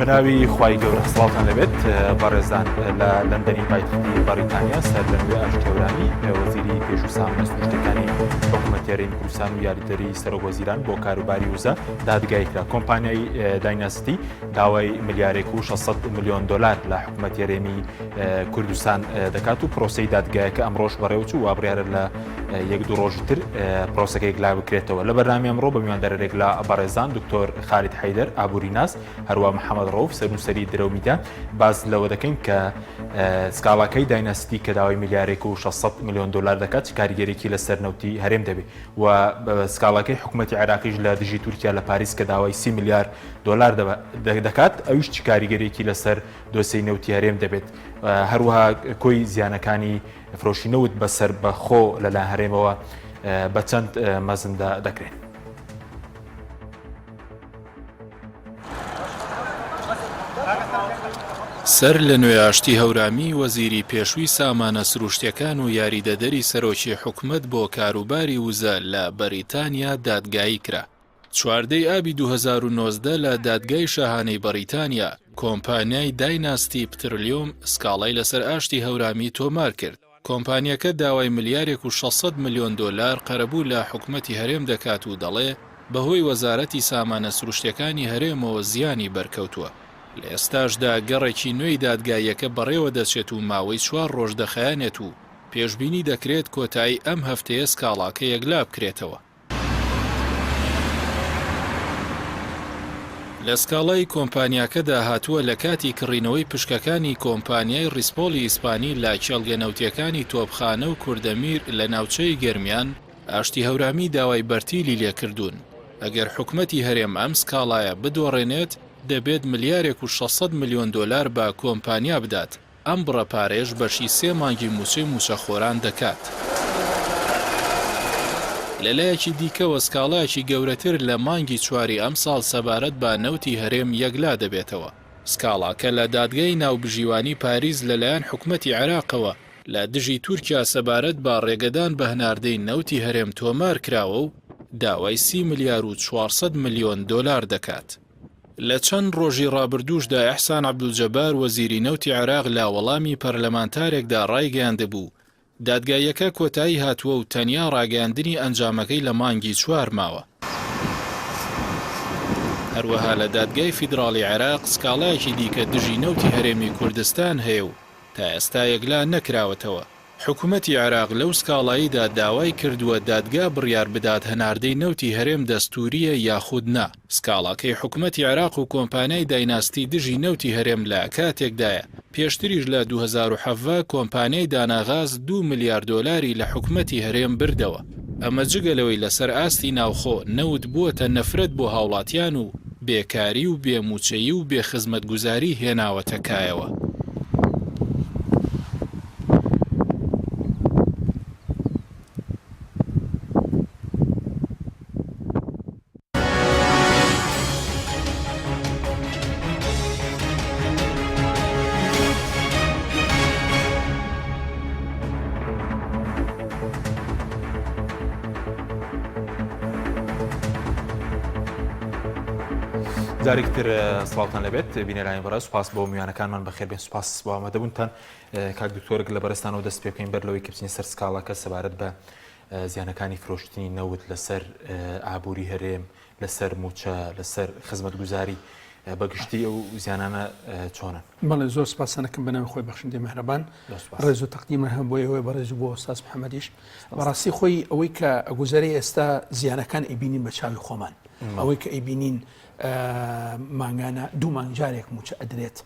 بەناوی خوای گەورە سڵاوتان لەبێت بەڕێزان لە لەندەنی پایتەختی بەریتانیا سەر لە نوێ ئاشتێورانی وەزیری پێشوسان مەسئولەکانی حکوومەتی هەرێمی کوردستان و یاریدەری سەرۆکوەزیران بۆ کاروباری وزە دادگای کرا. کۆمپانیای دایناستی داوای ملیارێک و 600 میلیۆن دلار لە حکوومەتی هەرێمی کوردستان دەکات و پرۆسەی دادگایەکە ئەمڕۆژ بەڕێوەچوو و وابڕیارە لە یەک دوو ڕۆژتر پرۆسەکەیەک لا بکرێتەوە. لە بەرنامی ئەمڕۆ بە میواندارێک لە بەڕێزان دکتۆر خالید حەیدەر ئابووری ناس هەروە محەممەد ڕەوف سەرنووسەری درەومیدا باز لەوە دەکەین کە سکاڵاکەی دایناستی کە داوای ملیارێک و 600 میلیۆن دلار دەکات کاریگەرێکی لەسەر نەوتی هەرێم دەبێت و سکاڵاکەی حکوومەتی عێراقیش لە دژی تورکیا لە پاریس کە داوای 30 میلیار دلار دەکات ئەویش چ کاریگەرێکی لەسەر دۆسەی نەوتی هەرێم دەبێت. هەروەها کۆی زیانەکانی فرۆشینەوت بەسەر بەخۆ لەلایەن هەرێمەوە بە چەند مەزندا دەکرێن. سەر لە نوێ ئاشتی هەورامی وەزیری پێشووی سامانە سروشتیەکان و یاریدەدەری سەرۆکی حکوومەت بۆ کاروباری وزە لە بەریتانیا دادگایی کرا. چواردەی ئابی 2019 لە دادگای شاهانەی بەریتانیا کۆمپانیای دایناستی پترلیۆم سکاڵای لەسەر ئاشتی هەورامی تۆمار کرد. کۆمپانیەکە داوای ملیارێک و 600 میلیۆن دلار قەرەبوو لە حکوومەتی هەرێم دەکات و دەڵێ بەهۆی وەزارەتی سامانە سروشتیەکانی هەرێمەوە زیانی بەرکەوتووە. لە ئێستاشدا گەڕێکی نوێی دادگایەکە بەڕێوە دەچێت و ماوەی 4 ڕۆژ دەخایەنێت و پێشبینی دەکرێت کۆتایی ئەم هەفتەیە سکاڵاکە یەکلا بکرێتەوە. لە سکاڵای کۆمپانیاکەدا هاتووە لە کاتی کڕینەوەی پشکەکانی کۆمپانیای ڕیسپۆلی ئیسپانی لا چێڵگەنەوتیەکانی تۆپخانە و کوردەمیر لە ناوچەی گەرمیان ئاشتی هەورامی داوای بەرتیلی لێکردوون. ئەگەر حکوومەتی هەرێم ئەم سکاڵایە بدۆڕێنێت دەبێت ملیارێک و 600 میلیۆن دلار بە کۆمپانیا بدات. ئەم بڕە پارێژ بەشی 3 مانگی موچەی موچەخۆران دەکات. لەلایەکی دیکەوە سکاڵایەکی گەورەتر لە مانگی 4 ئەم ساڵ سەبارەت بە نەوتی هەرێم یەکلا دەبێتەوە. سکاڵاکە لە دادگای ناوبژیوانی پاریز لەلایەن حکوومەتی عێراقەوە لە دژی تورکیا سەبارەت بە ڕێگەدان بە هەناردەی نەوتی هەرێم تۆمار کراوە و داوای 30 میلیار و 400 میلیۆن دلار دەکات. لە چەند ڕۆژی ڕابردووشدا ئەحسان عەبدولجەبار وەزیری نەوتی عێراق لا وەڵامی پەرلەمانتارێکدا ڕایگەیاندبوو دادگایەکە کۆتایی هاتووە و تەنیا ڕاگەیاندنی ئەنجامەکەی لە مانگی 4 ماوە. هەروەها لە دادگای فیدراڵی عێراق سکاڵایەکی دیکە دژی نەوتی هەرێمی کوردستان هەیە و تا ئێستا یەکلا نەکراوەتەوە. حکوومەتی عێراق لەو سکاڵاییدا داوای کردووە دادگا بڕیار بدات هەناردەی نەوتی هەرێم دەستوریە یاخود نا. سکاڵاکەی حکوومەتی عێراق و کۆمپانیای دایناستی دژی نەوتی هەرێم لە کاتێکدایە. پێشتریش لە 2007 کۆمپانیای داناغاز 2 میلیارد دلاری لە حکوومەتی هەرێم بردەوە. ئەمە جگەلەوەی لەسەر ئاستی ناوخۆ نەوت بووەتە نەفرەت بۆ هاوڵاتیان و بێکاری و بێموچەیی و بێخزمەتگوزاری هێناوەتە کایەوە. جارێکتر سڵاوتان لەبێت بینەرانی بەڕێز سوپاس بۆ میوانەکانمان بەخێر بێن سوپاس بۆ ئامادەبوونتان. کاک دکتۆرێک لە بەرزستانەوە دەست پێ بکەین بەر لەوەی کە بچین سەر سکاڵاکە سەبارەت بە زیانەکانی فرۆشتنی نەوت لەسەر ئابووری هەرێم لەسەر موچە لەسەر خزمەتگوزاری بەگشتی ئەو زیانانە چۆنن. بەڵێ زۆر سپاسانەکەم بەناوی خۆی بەخشندەی میهرەبان ڕێز و تەقدیمە هەم بۆ ئێوەی بەڕێز بۆ ئۆستاز محەممەدیش. بەڕاستی خۆی ئەوەی کە گوزەری ئێستا زیانەکان ئەیبینین بە چاوی خۆمان ئەوەی کە ئەیبینین مانگانە 2 مانگجارێک موچە ئەدرێت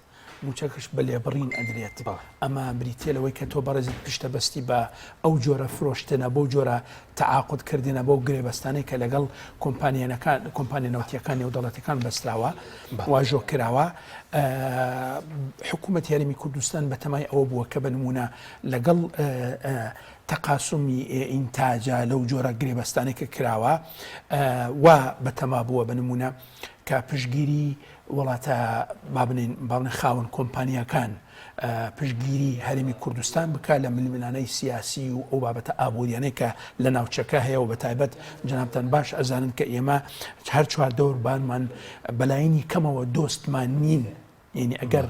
موچەکەش بە لێبڕین ئەدرێت. ئەمە بریتێلەوەی کە تۆ بەڕێزت پشتە بەستی بە ئەو جۆرە فرۆشتنە بۆ جۆرە تەعاقودکردنە بۆ گرێبەستانەی کە لەگەڵ کۆمپانیا نەوتیەکانی و دەوڵەتەکان بەستراوە واژۆ کراوە. حکوومەتی هەرێمی کوردستان بە تەمای ئەوە بووە کە بە نمونە لەگەڵ تەقاسمی ئینتاجە لەو جۆرە گرێبەستانێکە کراوە و بەتەما بووە بە نمونە کە پشتگیری وڵاتە باڵێن خاوەن کۆمپانیەکان پشتگیری هەرێمی کوردستان بکە لە ململانەی سیاسی و ئەو بابەتە ئابوووریانەی کە لە ناوچەکە هەیە و بەتایبەت جەنابتان باش ئەزانن کە ئێمە هەر چواردە وربانمان بەلاینی کەمەوە دۆستمان نین یعنی ئەگەر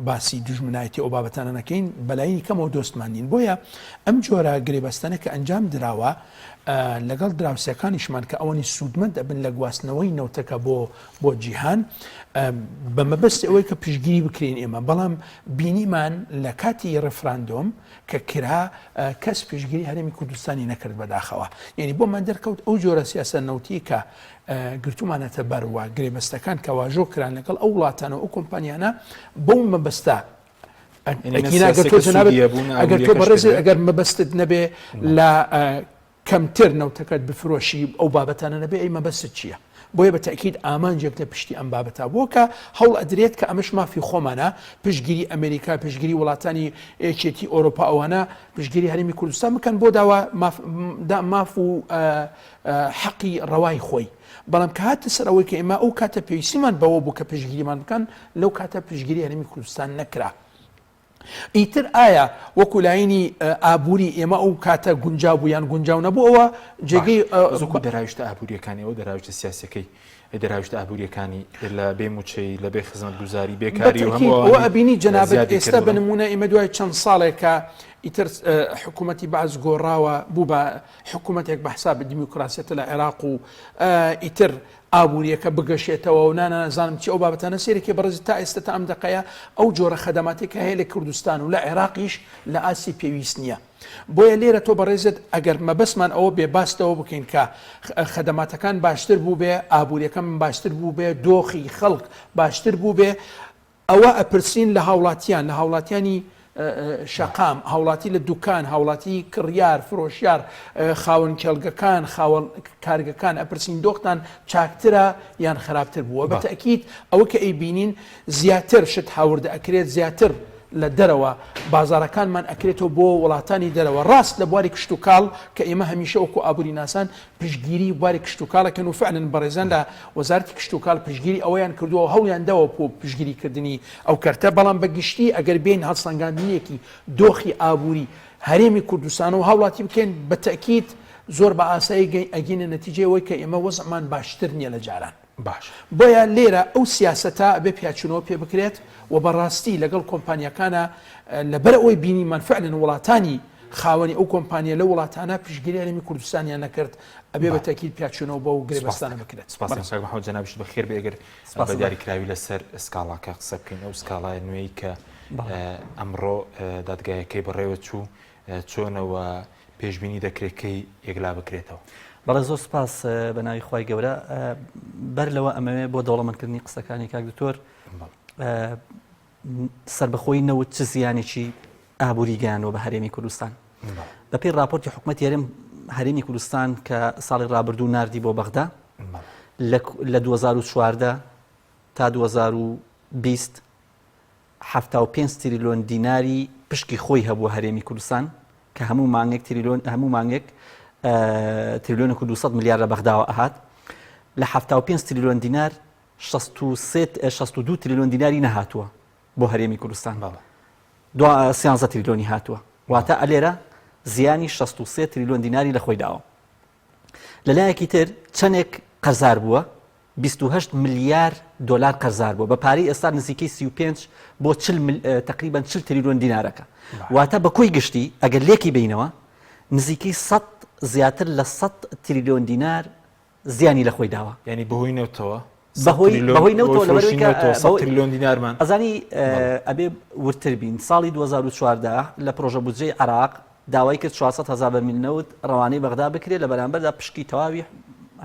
باسی دژمنایەتی ئەو بابەتانە نەکەین بەلایانی کەمەوە دۆستمان نین بۆیە ئەم جۆرە گرێبەستانە کە ئەنجام دراوە لەگەڵ دراوسەکانیشمان کە ئەوەنی سوودمەند دەبن لە گواستنەوەی نەوتەکە بۆ جیهان بە مەبەستی ئەوەی کە پشتگیری بکرین ئێمە بەڵام بینیمان لە کاتی ڕفراندۆم کە کرا کەس پشتگیری هەرێمی کوردستانی نەکرد بەداخەوە یعنی بۆمان دەرکەوت ئەو جۆرە سیاسە نەوتی کە گرتومانەتە بەروە گرێبەستەکان کە واژۆ کران لەگەڵ ئەو وڵاتانە ئەو کۆمپانیانە بەو مەبەستە ئەگەر تۆ بەڕێز ئەگەر مەبەستت نەبێ لە کەمتر نەوتەکەت بفرۆشی ئەو بابەتانە نەبێ ئەی مەبەست چییە؟ بۆیە بە تاکید ئامانجێک لە پشتی ئەم بابەتە بۆکە هەوڵ ئەدرێت کە ئەمەش مافی خۆمانە پشتگیری ئەمریکا پشتگیری وڵاتانی یەکێتی ئەوروپا ئەوانە پشتگیری هەرێمی کوردستان بکەن بۆ داوا ماف و حەقی ڕەوای خۆی بەڵام کە هاتە سەر ئەوەی کە ئێمە ئەو کاتە پێویستیمان بەوە بوو کە پشتگیریمان بکەن لەو کاتە پشتگیری هەرێمی کوردستان نەکرا. ئیتر ئایا وەکو لاینی ئابووری ئێمە ئەو کاتە گونجاو بوو یان گونجاو نەبوو ئەوە جێگەی دەراویشتە ئابوووریەکانی ئەو دەراویشتە سیاسەکەی دەراویشتە ئابوووریەکانی لە بێ موچەی لە بێ خزمەت گوزاری بێکاری ئەوە ئەبینی جەنابەت ئێستا بنمونە ئێمە دوای چەند ساڵێکە ئیتر حکوومەتی باز گۆڕاوە بوو بە حکوومەتێک بە حساب دیموکراسیەتە لە عێراق و ئیتر ئابوووریەکە بگەشێتەوە و نانەزانم چی ئەو بابەتانە سێرێکی بەڕێز تا ئێستا تا ئەم دقەیە ئەو جۆرە خەدەماتێکە هەیە لە کوردستان و لە عێراقیش لە ئاسی پێویست نییە بۆیە لێرە تۆ بەڕێزت ئەگەر مەبەسمان ئەوە بێباستەوە بکەین کە خەدەماتەکان باشتر بوو بێ ئابوووریەکەم باشتر بوو بێ دۆخی خەڵک باشتر بوو بێ ئەوە ئەپرسین لە هاوڵاتیانی شەقام هاوڵاتی لە دوکان هاوڵاتی کڕیار فرۆشیار خاوەن کێڵگەکان خاوەن کارگەکان ئەپرسین دۆختان چاکترە یان خراپتر بووە بە تەکید ئەوە کە ئەیبینین زیاتر شت هاوردە ئەکرێت زیاتر لە دەرەوە بازارەکانمان ئەکرێتەوە بۆ وڵاتانی دەرەوە ڕاست لە بواری کشت و کاڵ کە ئێمە هەمیشە وەکو ئابووری ناسان پشتگیری بواری کشت و کاڵەکەن و فعلن بەڕێزان لە وەزارەتی کشت و کاڵ پشتگیری ئەوەیان کردووە هەوڵیان داوە بۆ پشتگیریکردنی ئەو کەرتە بەڵام بەگشتی ئەگەر بین هەڵسەنگاندنیەکی دۆخی ئابووری هەرێمی کوردستان و هاوڵاتی بکەین بە تەکید زۆر بە ئاسایی ئەگەینە نەتیجەوەی کە ئێمە وەزعمان باشتر نییە لە جاران باش بۆیە لێرە ئەو سیاسەتە بێ پیاچونەوە پێ بکرێت و بەڕاستی لەگەڵ کۆمپانیەکانە لەبەر ئەوەی بینیمان فعلن وڵاتانی خاوەنی ئەو کۆمپانیە لە وڵاتانە پشتگیری هەرێمی کوردستانیان نەکرد ئەبێ بە تاکید پیاچونەوە بۆ گرێبەستانە بکرێت. سپاس محەممەد جەنابیش بەخێر بێ ئەگەر بە دیاریکراوی لەسەر ئسکاڵاکە قسە بکەین ئەو سکاڵای نوێی کە ئەمڕۆ دادگایەکەی بەڕێوە چوو چۆنەوە پێشبینی دەکرێتکەی یەکلا بکرێتەوە. بەڵێ زۆر سپاس بە ناوی خی گەورە بەر لەوە ئەمەوێ بۆ دەوڵەمەندکردنی قسەکانی کاک دکتۆر سربەخۆی نەوت چ زیانێکی ئابووری گەیانەوە بە هەرێمی کوردستان بەپێی راپۆرتی حکوومەتی هەرێمی کوردستان کە ساڵی ڕابردوو ناردی بۆ بەغدا لە 2014 تا 2020 75 تریلیۆن دیناری پشکی خۆی هەبووە هەرێمی کوردستان کە هەموو مانگێک تریلیۆن 200 میلیارد لە بەغداوە ئەهات لە 75 تریلیۆن دینار 62 تریلیۆن دیناری نەهاتووە بۆ هەرێمی کوردستان 13 تریلیۆنی هاتووە واتە ئەلێرە زیانی 63 تریلیۆن دیناری لە خۆی داوە. لەلایەکی تر چەندێک قەرزار بووە 28 میلیارد دلار قەرزار بووە بە پارەی ئێستا نزیکەی 35 بۆ تقریبا 40 تریلیۆن دینارەکە واتە بە کۆی گشتی ئەگەر لێکی بینەوە نزیکەی 100 زیاتر لە 100 تریلیۆن دینار زیانی لە خۆی داوە ینی بەهۆی نەوتەوە بەهۆی نەوتەوە لەبەرەوەی تریلیۆن دینارمان ئەزانی ئەبێ ورتر بین ساڵی 2014 لە پرۆژە بودجەی عێراق داوای کرد 400,000 بەرمیل نەوت ڕەوانەی بەغدا بکرێت لە بەرامبەردا پشکی تەواوی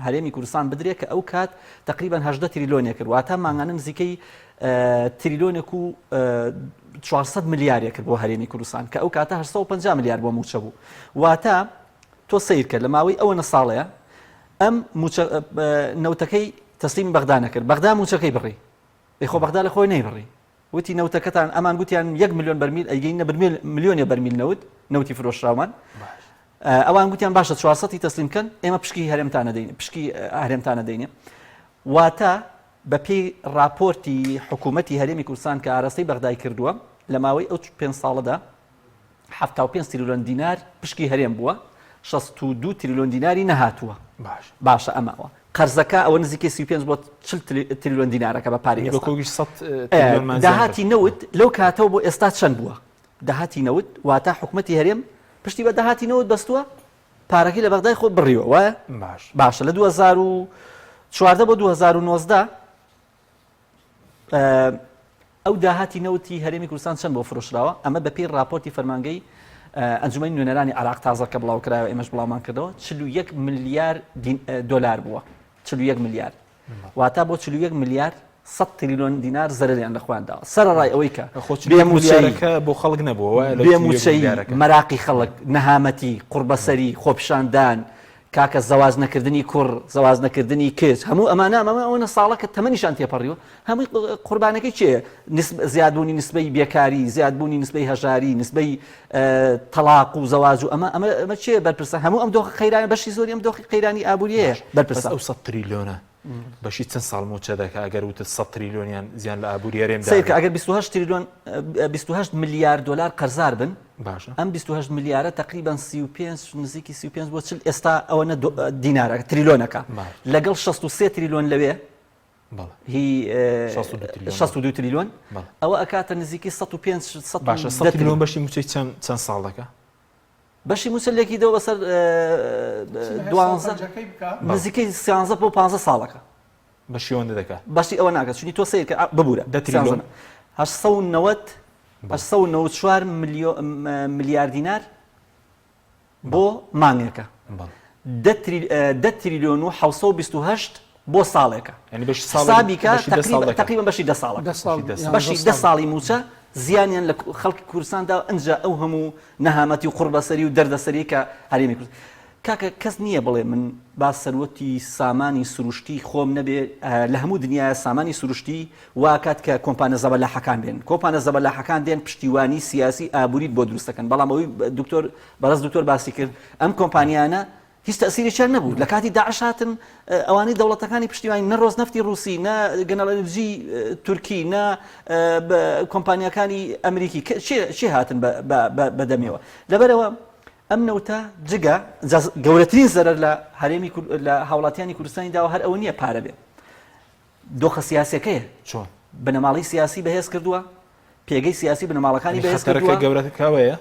هەرێمی کوردستان بدرێت کە ئەو کات تقریبا 18 تریلیۆنێک کرد واتە ماگانە نزیکەی تریلیۆنێک و 400 میلیاردێک کرد بۆ هەرێمی کوردستان کە ئەو کاتە 850 میلیارد بۆ موچە بوو واتە تۆ سیر کرد لە ماوەی ئەوە ساڵەیە ئەم نەوتەکەی تەسلیم بەغدا نەکرد بەغدا موچەکەی بڕی خۆ بەغدا لە خۆی نەیبڕی وتی نەوتەکەتان ئەمان گوتیان 1 میلیۆن بەرمیل ئەیگەینە میلیۆنی بەرمیل نەوتی فرۆشراومان ئەوان گوتیان باشە 400 تەسلیم بکەن ئێمە پشکی هەرێمتانە دەینێ واتە بەپێی راپۆرتی حکوومەتی هەرێمی کوردستان کە ئاراستەی بەغدای کردووە لە ماوەی ئەو 5 ساڵەدا 75 تریلیۆن دینار پشکی هەرێم بووە 62 تریلیۆن دیناری نەهاتووە باشە ئەماوە قەرزەکە ئەوە نزیکەی 35 بۆ 40 تریلیۆن دینارەکە بە پارەی ئێستا. بەکۆگیش 100 تریلیۆن داهاتی نەوت لەو کاتەوە بۆ ئێستا چەند بووە؟ داهاتی نەوت واتە حکوومەتی هەرێم پشتی بە داهاتی نەوت بەستووە پارەکەی لە بەغدای خۆ بڕیوە وایە؟ باشە لە 2014 بۆ 2019 ئەو داهاتی نەوتی هەرێمی کوردستان چەند بۆ فرۆشراوە؟ ئەمە بە پێی راپۆرتی فەرمانگەی ئەنجومەنی نوێنەرانی عراق تازە کە بڵاو کرایەوە ئێمەش بڵاومان کردەوە 41 ملیار دۆلار بووە 41 ملیار واتە بۆ 41 ملیار 100 تریلیۆن دینار زەرریان لە خۆیانداوە سەرڕای ئەوەی کە بێموچەیەکە بۆ خەڵک نەبووە بێموچەی مەراقی خەڵک نەهامەتی قوربەسەری خۆپشاندان کاکە زەواز نەکردنی کوڕ زەواز نەکردنی کچ هەموو ئەوە ساڵە کە تەمەنیشان تێپەڕیوە هەمووی قوربانەکەی چیە زیادبوونی نسبەی بێکاری زیادبوونی نسبەی هەژاری نسبەی تەلاق و زەواز و ئەمە چێ بەرپرسە هەموو ئەم دۆخە قەیرانی بەشی زۆری ئەم دۆخی قەیرانی ئابووریەیە بەرپرسە ئەو 100 تریلیۆنە بەشی چەند ساڵ موچە دەکە ئەگەر وتە 100 تریلیۆنیان زیان لە ئابووری هەرێمدا سیر کە ئەگەر 28 تریلیۆن 28 ملیار دلار قەرزار بن باشە ئەم 28 ملیارە تقریبا 35 نزیکی 35 بۆ 40 ئێستا ئەوە دینارە تریلیۆنەکە لەگەڵ 63 تریلیۆن لەوێ هی 62 تریلیۆن ئەوە ئەکاتە نزیکی 100 تریلیۆن بەشی موچەی چەند ساڵ دەکە بەشی موچەلێکی دەوە بەسەر 12 نزیکەی 13 بۆ 15 ساڵەکە بەشی ئەوەندە دەکات بەشی ئەوە ناکات چونی تۆ سیر کە ببوورە 894 ملیار دینار بۆ مانگێکە 10 تریلیۆن و 728 بۆ ساڵێکە تقریبا بەشی 10 ساڵە بەشی 10 ساڵی موچە زیانیان لە خەڵکی کوردستاندا ئەنجا ئەو هەموو نەهامەتی و قوربەسەری و دەردەسەری کە هەرێمی کورد کاکە کەس نییە بڵێ من با سەروەتی سامانی سروشتی خۆم نەبێ لە هەموو دنیای سامانی سروشتی واکات کە کۆمپانە زەبەلاحەکان بێن کۆمپانە زەبەلاحەکان دێن پشتیوانی سیاسی ئابووریت بۆ دروستەکەن بەڵام ئەوەی بەڕێز دکتۆر باسی کرد ئەم کۆمپانیانە هیچ تەسیریان نەبوو لە کاتی داعش هاتن ئەوانەی دەوڵەتەکانی پشتیوانی نە ڕۆزنەفتی رووسی نە گەنەڵەنرژی تورکی نە کۆمپانیەکانی ئەمریکی چی هاتن بەدەمیەوە لەبەرەوە ئەم نەوتە جگە گەورەترین زەرەر لە هەرێمی لە هاوڵاتیانی کوردستانی داوە هەر ئەوە نییە پارە بێ دۆخە سیاسەکەیە چۆن بنەماڵی سیاسی بەهێز کردووە پێگەی سیاسی بنەماڵەکانی بەهێز کردووە گەورەتەکەوەیە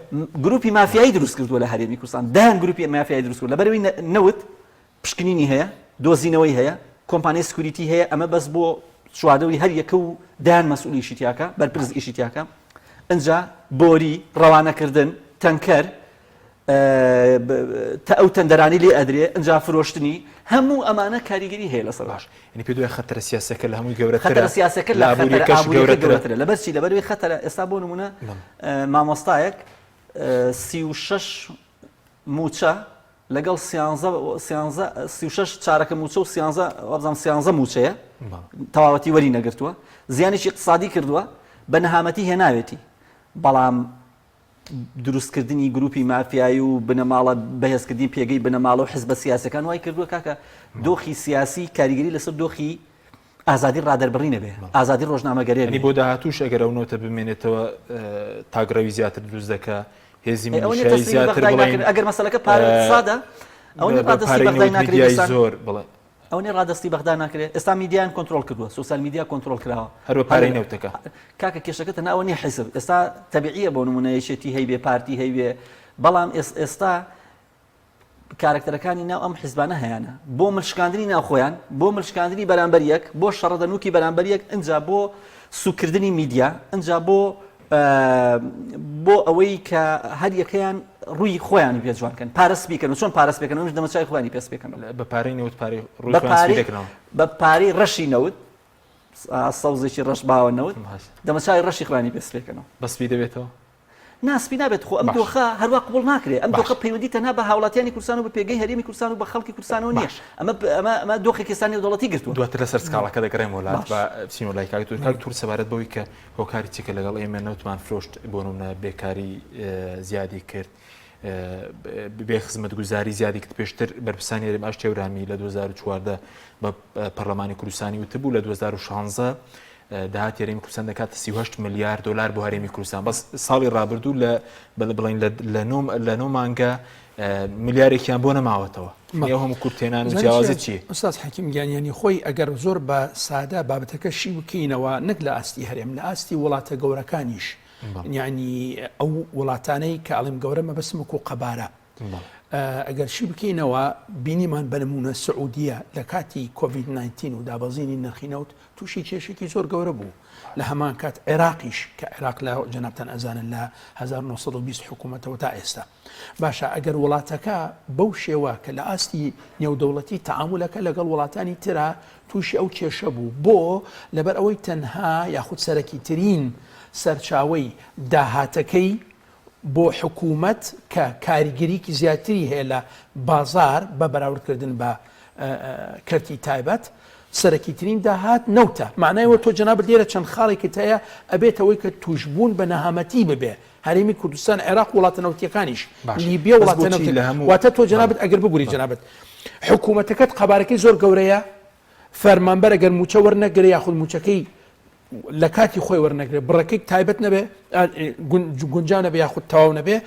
گروپی مافیایی دروست کردووە لە هەرێمی کوردستان داهەن گروپی مافیایی دروست کردووە لەبەرەوەی نەوت پشکنینی هەیە دۆزینەوەی هەیە کۆمپانیای سکوریتی هەیە ئەمە بەس بۆ چواردەوری هەر یەکە و داهەن مەسئولی ئیشتیاکە بەرپرس ئیشتیاکە ئەنجا بۆری ڕەوانەکردن تەنکەر ئەو تەندەرانی لێ ئەدرێ ئەنجا فرۆشتنی هەموو ئەمانە کاریگەری هەیە لەسەر باش ینی پێ دوای خەتەرە سیاسەکە لە هەمووی گەورەترە خەتەرە سیاسەکە لە گەورەترە لەبەرچی لەبەروی خەتەرە ئێستا بۆ نمونە مامۆستایەک 36 موچە لەگەڵ 36 چارەکە موچە و 13 موچەیە تەواوەتی وەری نەگرتووە زیانێکی اقتصادی کردووە بە نەهامەتی هێناوێتی بەڵام دروستکردنی گروپی مافیایی و بنەماڵە بەهێزکردنی پێگەی بنەماڵە و حزبە سیاسەکان وای کردووە کاکە دۆخی سیاسی کاریگەری لەسەر دۆخی ئازادی ڕادەربڕی نەبێ ئازادی ڕۆژنامەگەرێنی بۆ داهاتوش ئەگەر ئەو نۆتە بمێنێتەوە تاگڕەوی زیاتر دروست دەکە هێزی میلیشیایی زیاتر بڵێن ئەگەر مەسەلەکە پارەسادە ئەو ڕادەستی بەغدای ناکرێت زۆر بڵێ ئەو نێ ڕادستی بەغدا ناکرێت ئێستا میدیان کۆنتترۆل کردووە سوسیال میدیا کۆنتترۆل کراوە هەروە پارەی نەوتەکە کاکە کێشەکەتە ناوە نیە حیزب ئێستا تەبیعیە بۆ نمونەیەشێتی هەیبێ پارتی هەیبێ بەڵام ئێستا کارکتەرەکانی ناو ئەم حیزبانە هەیەە بۆ ملشکاندنی ناوخۆیان بۆ ملشکاندنی بەرامبەریەک بۆ شەڕەدەنووکی بەرامبەریەک ئەنجا بۆ سوکردنی میدیا ئەنجا بۆ ئەوەی کە هەر یەکەیان ڕووی خۆیانی پێ جوانکەن پارەس بیکەن و چۆن پارەس بێکەن و دەمەچای خۆیانی پێس بێکەن بە پارەی نەوت پارەی بە پارەی ڕەشی نەوت سەوزێکی ڕەش باوە نەوت دەمەچای ڕەشی خوانی پێس بێکەنەوە بەسپی دەبێتەوە ناسپی نابێت خۆ ئەم دۆخە هەروە قبول ناکرێت ئەم دۆخە پەیوەندی تەنها بە هاوڵاتیانی کوردستان و بە پێگەی هەرێمی کوردستان و بە خەڵکی کوردستانەوە نییە ئەمە دۆخێکی سانی دەوڵەتی گرتووە دواتر لەسەر سکاڵەکە دەگەڕێم وڵات بە بچین وڵای کاک تور سەبارەت بەوەی کە هۆکاری چیکە لەگەڵ ئێمە نەوتمان فرۆشت بۆ نمونە بێکاری زیادی کرد بێ خزمەتگوزاری زیادی کرد پێشتر بەرپرسانی هەرێم ئاشتێورامی لە 2014 بە پەرلەمانی کوردستانی وتبوو لە 2016 داهاتی هەرێمی کوردستان دەکاتە 38 ملیار دلار بۆ هەرێمی کوردستان بەس ساڵی ڕابردوو بڵین لە 9 مانگە ملیارێکیان بۆ نەماوەتەوە نێو هەموو کورتێنان و جیاوازی چیە؟ ئوستاز حەکیم گیانیانی خۆی ئەگەر زۆر بە سادە بابەتەکە شی بکەینەوە نەک لە ئاستی هەرێم لە ئاستی وڵاتە گەورەکانیش یعنی ئەو وڵاتانەی کە ئەڵێم گەورە مەبەستم وەکو قەبارە ئەگەر شی بکەینەوە بینیمان بەنمونە سعودیە لە کاتی کۆڤید-19 و دابەزینی نرخینەوت تووشی کێشێکی زۆر گەورە بوو لە هەمان کات عێراقیش کە عێراق لە جەنابتان ئەزانن لە 1920 حکوومەتەوە تا ئێستا باشە ئەگەر وڵاتەکە بەو شێوە کە لە ئاستی نێودەوڵەتی تەعاملەکە لەگەڵ وڵاتانی ترە تووشی ئەو کێشە بوو بۆ لەبەر ئەوەی تەنها یاخود سەرەکی ترین سەرچاوەی داهاتەکەی بۆ حکوومەت کە کاریگەریکی زیاتری هەیە لە بازار بە بەراوردکردن بە کەرتی تایبەت سەرەکی ترین داهات نەوتە معنایەوە تۆ جەنابەت لێرە چەند خاڵێکت هەیە ئەبێتەوەی کە توشبوون بە نەهامەتی ببێ هەرێمی کوردستان عێراق وڵاتە نەوتیەکانیش لیبیا وڵاتە نەوتیەکان واتە تۆ جەنابەت ئەگەر ببووری جەنابەت حکوومەتەکەت قەبارەکەی زۆر گەورەیە فەرمانبەر ئەگەر موچە وەرنەگرێ یاخود موچەکەی لە کاتی خۆی وەرنەگرێت بڕەکەی تایبەت نەبێ گونجاو نەبێ یاخود تەواو نەبێ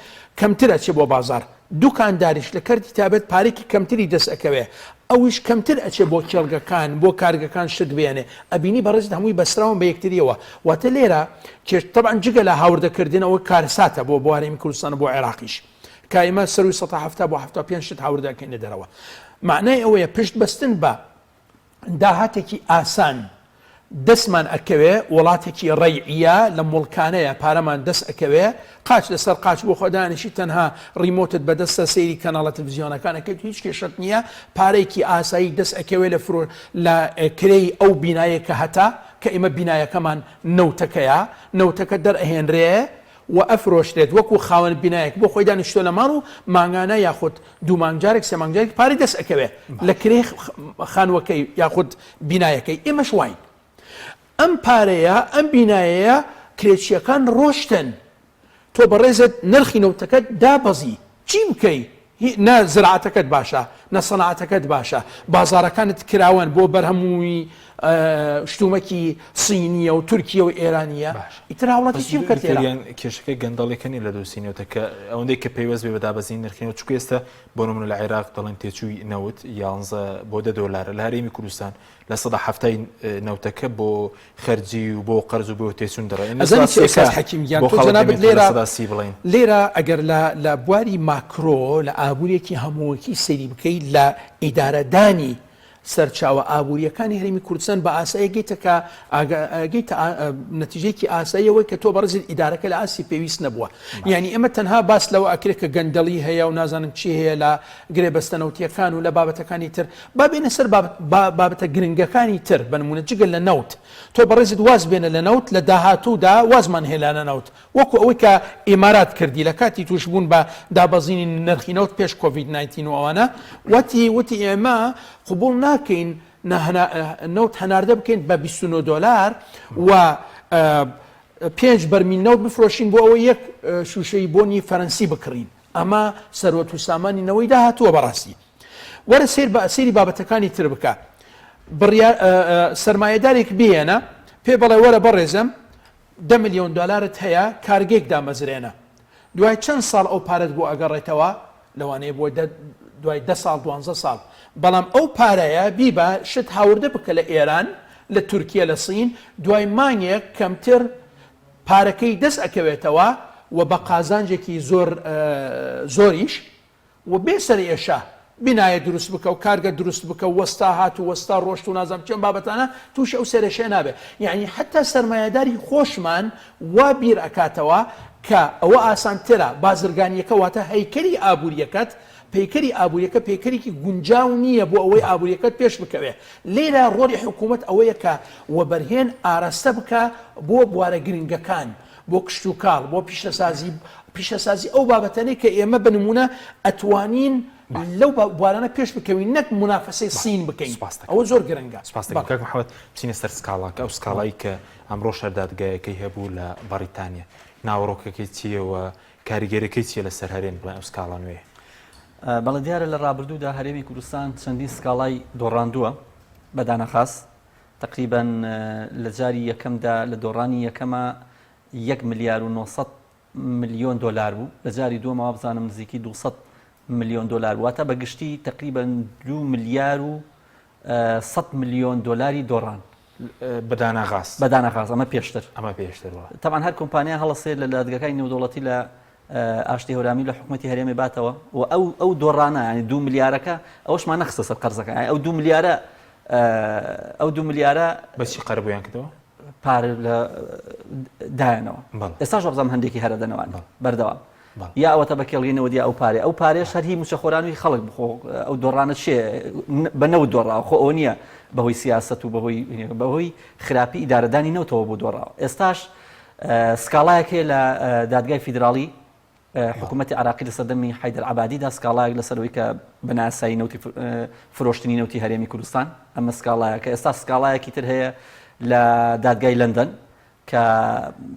کەمترە چێ بۆ بازار دوکانداریش لە کەرتی تایبەت پارێکی کەمتری دەست ئەکەوێ ئەویش کەمتر ئەچێ بۆ کێڵگەکان بۆ کارگەکان شت بێنێ ئەبینی بەڕێزت هەمووی بەسراون بە یەکتریەوە واتە لێرە کێش طبعاً جگە لە هاوردەکردنەوە کارساتە بۆ هەرێمی کوردستان بۆ عێراقیش کە ئێمە سەروی 170 بۆ 75 شت هاوردەکەینە دەرەوە معنای ئەوەیە پشت بەستن بە داهاتێکی ئاسان دەستمان ئەکەوێ وڵاتێکی ڕێعە لە مڵکانەیە پارەمان دەست ئەکەوێ قاچ لەسەر قاچ بۆ خۆدانیشی تەنها ڕیمۆتت بەدەستە سەیری کەناڵە تەلڤیزیۆنەکانەکەیت هیچ کێشت نییە پارێکی ئاسایی دەست ئەکەوێ لە کرێی ئەو بینایە کە هەتا کە ئێمە بینایەکەمان نەوتەکەیە نەوتەکە دەرئەهێنرێ و ئەفرۆشتێت وەکو خاوەن بینایەک بۆ خۆی دانیشتۆ لە ماڵ و مانگانە یاخود دوو مانگجارێک سێ مانگجارێک پارەی دەست ئەکەوێ لە کرێ خانوەکەی یاخود بینایەکەی ئێمەش واین ئەم پارەیە ئەم بینایەیە کرێچیەکان ڕۆشتن تۆ بەڕێزت نرخی نەوتەکەت دابەزی چی بکەی نە زراعەتەکەت باشە نە سەنعەتەکەت باشە بازارەکانت کراون بۆ بەرهەمووی شتومەکی سینیە و تورکیە و ئێرانیە ئیتر هاوڵاتی چی بکات کێشەکەی گەندەڵەکەنی لە دۆسینەوەتە کە ئەوەندەی کە پێیوەست بێ بەدابەزین نرخینەوە چکە ئێستا بۆ نمونە لە عێراق دەڵێن تێچووی نەوت 11 بۆ $10 لە هەرێمی کوردستان لە 170 نەوتەکە بۆ خەرجی و بۆ قەرز و بۆ تێچوون دەڕێن لێرە ئەگەر لە بواری ماکرۆ لە ئابوووریەکی هەمووەکی سەیری بکەیت لە ئیدارەدانی سەرچاوە ئابوووریەکانی هەرێمی کوردستان بە ئاسایی گەیتەکە نەتیجەیەکی ئاساییەوەی کە تۆ بەڕێزت ئیدارەکە لە ئاسی پێویست نەبووە یعنی ئەمە تەنها باس لەوە ئەکرێت کە گەندەڵی هەیە و نازانم چی هەیە لە گرێبەستەنەوتیەکان و لە بابەتەکانی تر با بێنە سەر بابەتە گرنگەکانی تر بنمونە جگە لە نەوت تۆ بەڕێزت واز بێنە لە نەوت لە داهاتوودا وازمان هێلا لە نەوت وەکو ئەوەی کە ئیمارات کردی لە کاتی توشبوون بە دابەزینی نرخی نەوت پێش کۆڤید-19 و ئەوانە وتی ئێمە قبول ناکەین نەوت هەناردە بکەین بە $29 و 5 بەرمیل نەوت بفرۆشین بۆ ئەوە یەک شوشەی بۆنی فەرەنسی بکڕین ئەمە سەرۆت و سامانینەوەی داهاتووە بەڕاستی وەرە سێری بابەتەکانی تر بکە سەرمایەدارێک بێنە پێ بەڵێ وەرە بەڕێزم $10 ملیۆن هەیە کارگێک دامەزرێنە دوای چەند ساڵ ئەو پارەت بۆ ئەگەڕێتەوە لەوانەیە بۆ دوای 10 ساڵ 12 ساڵ بەڵام ئەو پارەیە بیبە شت هاوردە بکە لە ئێران لە تورکیا لە سین دوای مانگێک کەمتر پارەکەی دەست ئەکەوێتەوە و بە قازانجێکی زۆریش و بێسەر ئێشە بینایە دروست بکە و کارگە دروست بکە وەستا هات و وەستا ڕۆشت و نازام چەند بابەتانە تووشە ئەو سەرێشێ نابێ یعنی حتا سەرمایەداری خۆشمان وا بیر ئەکاتەوە کە ئەوە ئاسانترە بازرگانیەکە واتە هەیکەری ئابوووریەکەت پەیکەری ئابوووریەکە پێکەرێکی گونجاو نییە بۆ ئەوەی ئابوووریەکەت پێش بکەوێ لێرە ڕۆلی حکوومەت ئەوەیە کە وەبەرهێن ئاراستە بکە بۆ بوارە گرنگەکان بۆ کشت و کاڵ بۆ پیشەسازی ئەو بابەتەنەی کە ئێمە بنمونە ئەتوانین لەو بوارانە پێش بکەوین نەک منافەسەی سین بکەین ئەوە زۆر گرنگە محەممەد بچینە سەر سکاڵاکە ئەو سکاڵایی کە ئەمڕۆ شەردادگایەکەی هەبوو لە بەریتانیا ناوەڕۆکەکەی چیەوە کاریگەرەکەی چیە لە سەر هەرێن بڵێن ئەو سکاڵا نوێ بەڵێ دیارە لە ڕابردوودا هەرێمی کوردستان چەندین سکاڵای دۆڕاندووە بەدانەخاس تقریبا لە جاری یەکەمدا لە دۆڕانی یەکەمە $1.9 ملیۆن بوو لە جاری دووەمەوە بزانم نزیکی $200 ملیۆن دلار واتە بەگشتی تقریبا 2 ملیار و 100 ملیۆن دلاری دۆڕان بەدانەغاز ئەمە پێشتر تاوان هەر کۆمپانیا هەڵەسێ لە دادگاکانی نێودەوڵەتی لە ئاشتی هەورامی لە حکوومەتی هەرێمی باتەوە و ئەو دۆڕانە ینی 2 ملیارەکە ئەوشمان نەخستە سەر قەرزەکە ئەو 2 ملیارە بەچی قەربوویان کردەوە پار لە دایانەوە ئێستاش بەزەم هەندێکی هەرەدەنەوەن بەردەوام یا ئەوەتە بە کێڵگەینەوە دی ئەو پارێش هەر هی موچەخۆرانی خەڵک بخۆ ئەو دۆڕانە چێ بە نەوت دۆڕاوە خۆ ئەوە نییە بەهۆی سیاست و بەهۆی خراپی ئیدارەدانی نەوتەوە بۆ دۆڕاوە ئێستاش سکاڵایەک هەیە لە دادگای فیدراڵی حکوومەتی عراقی لە سەردەمی حیدەر عەبادیدا سکاڵایەک لەسەرەوەی کە بەناسایی نەوتی فرۆشتنی نەوتی هەرێمی کوردستان ئەمە سکاڵایەکە ئێستا سکاڵایەکی تر هەیە لە دادگای لەندەن کە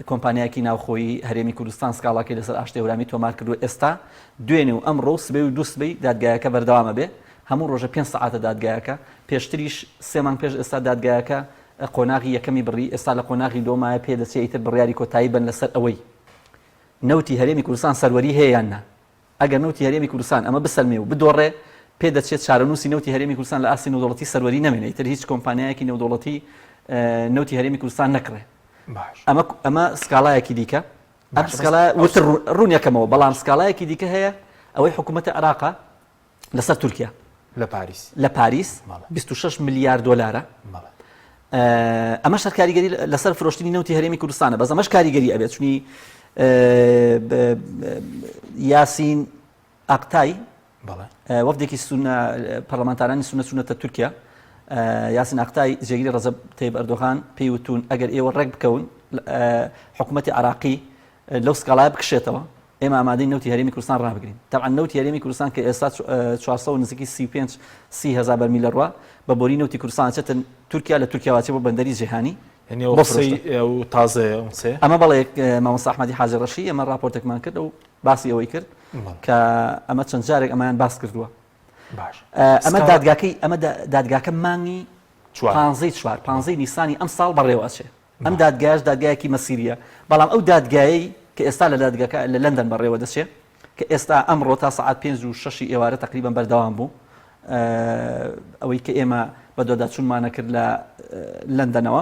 کۆمپانیایەکی ناوخۆیی هەرێمی کوردستان سکاڵاکەی لەسەر ئاشتی هەورامی تۆمار کردو ئێستا دوێنێ و ئەمڕۆ سبەی و دووسبەی دادگایەکە بەردەوامە بێ هەموو ڕۆژە 5 ساعتە دادگایەکە پێشتریش 3 مانگ پێش ئێستا دادگایەکە قۆناغی یەکەمی بڕی ئێستا لە قۆناغی دۆمایە پێدەچێت ئیتر بڕیاری کۆتایی بن لەسەر ئەوەی نەوتی هەرێمی کوردستان سەروەری هەیە یان نا ئەگەر نەوتی هەرێمی کوردستان ئەمە بسەلمێ و بدۆڕێ پێدەچێت چارەنووسی نەوتی هەرێمی کوردستان لە ئاستی نێودەوڵەتی سەروەری نەمێنێت ئیتر هیچ کۆمپانیایەکی نێودەوڵەتی نەوتی هەرێمی کوردستان نەکڕێ ئەمە سکاڵایەکی دیکە ئەم سکاڵای وتر ڕوونیەکەمەوە بەڵام سکاڵایەکی دیکە هەیە ئەوەی حکوومەتی عراقا لەسەر تورکیا لە پاریس 26 ملیار دۆلارە ئەمەش کاریگەری لەسەر فرۆشتنی نەوتی هەرێمی کوردستانە بەس ئەمەش کاریگەری ئەبێت چونی یاسین ئاقتای وەفدێکی پەرلەمانتارانی سونەتە تورکیا یاسین ئاقتای جێگیری ڕەزەب تەیب ئەردۆغان پێی وتون ئەگەر ئێوە ڕێک بکەون حکوومەتی عراقی لەو سکاڵایە بکشێتەوە ئێمە ئامادەی نەوتی هەرێمی کوردستان ڕابگرین تەبعاً نەوتی هەرێمی کوردستان کە ئێستا 400 نزیکی 35 هەزار بەرمیل لە ڕوا بە بۆری نەوتی کوردستان چێتن تورکیا لە تورکیا واچێ بۆ بەندەری جیهانی ئەمە بەڵێ مامۆستا ئەحمەدی حاجی ڕەشی ئەمە راپۆرتێکمان کرد و باسی ئەوەی کرد کە ئەمە چەند جارێک ئەمەیان باس کردووە ئەمە دادگاکە مانگی 15 نیسانی ئەم ساڵ بەڕێوەچێ ئەم دادگایش دادگایەکی مەسیریە بەڵام ئەو دادگایی کە ئێستا لە دادگاکە لە لەندەن بەڕێوە دەچێت کە ئێستا ئەمڕۆ تا سعات 5 و 6 ئێوارە تقریبا بەردەوام بوو ئەوەی کە ئێمە بە دۆداچوونمانە کرد لە لەندەنەوە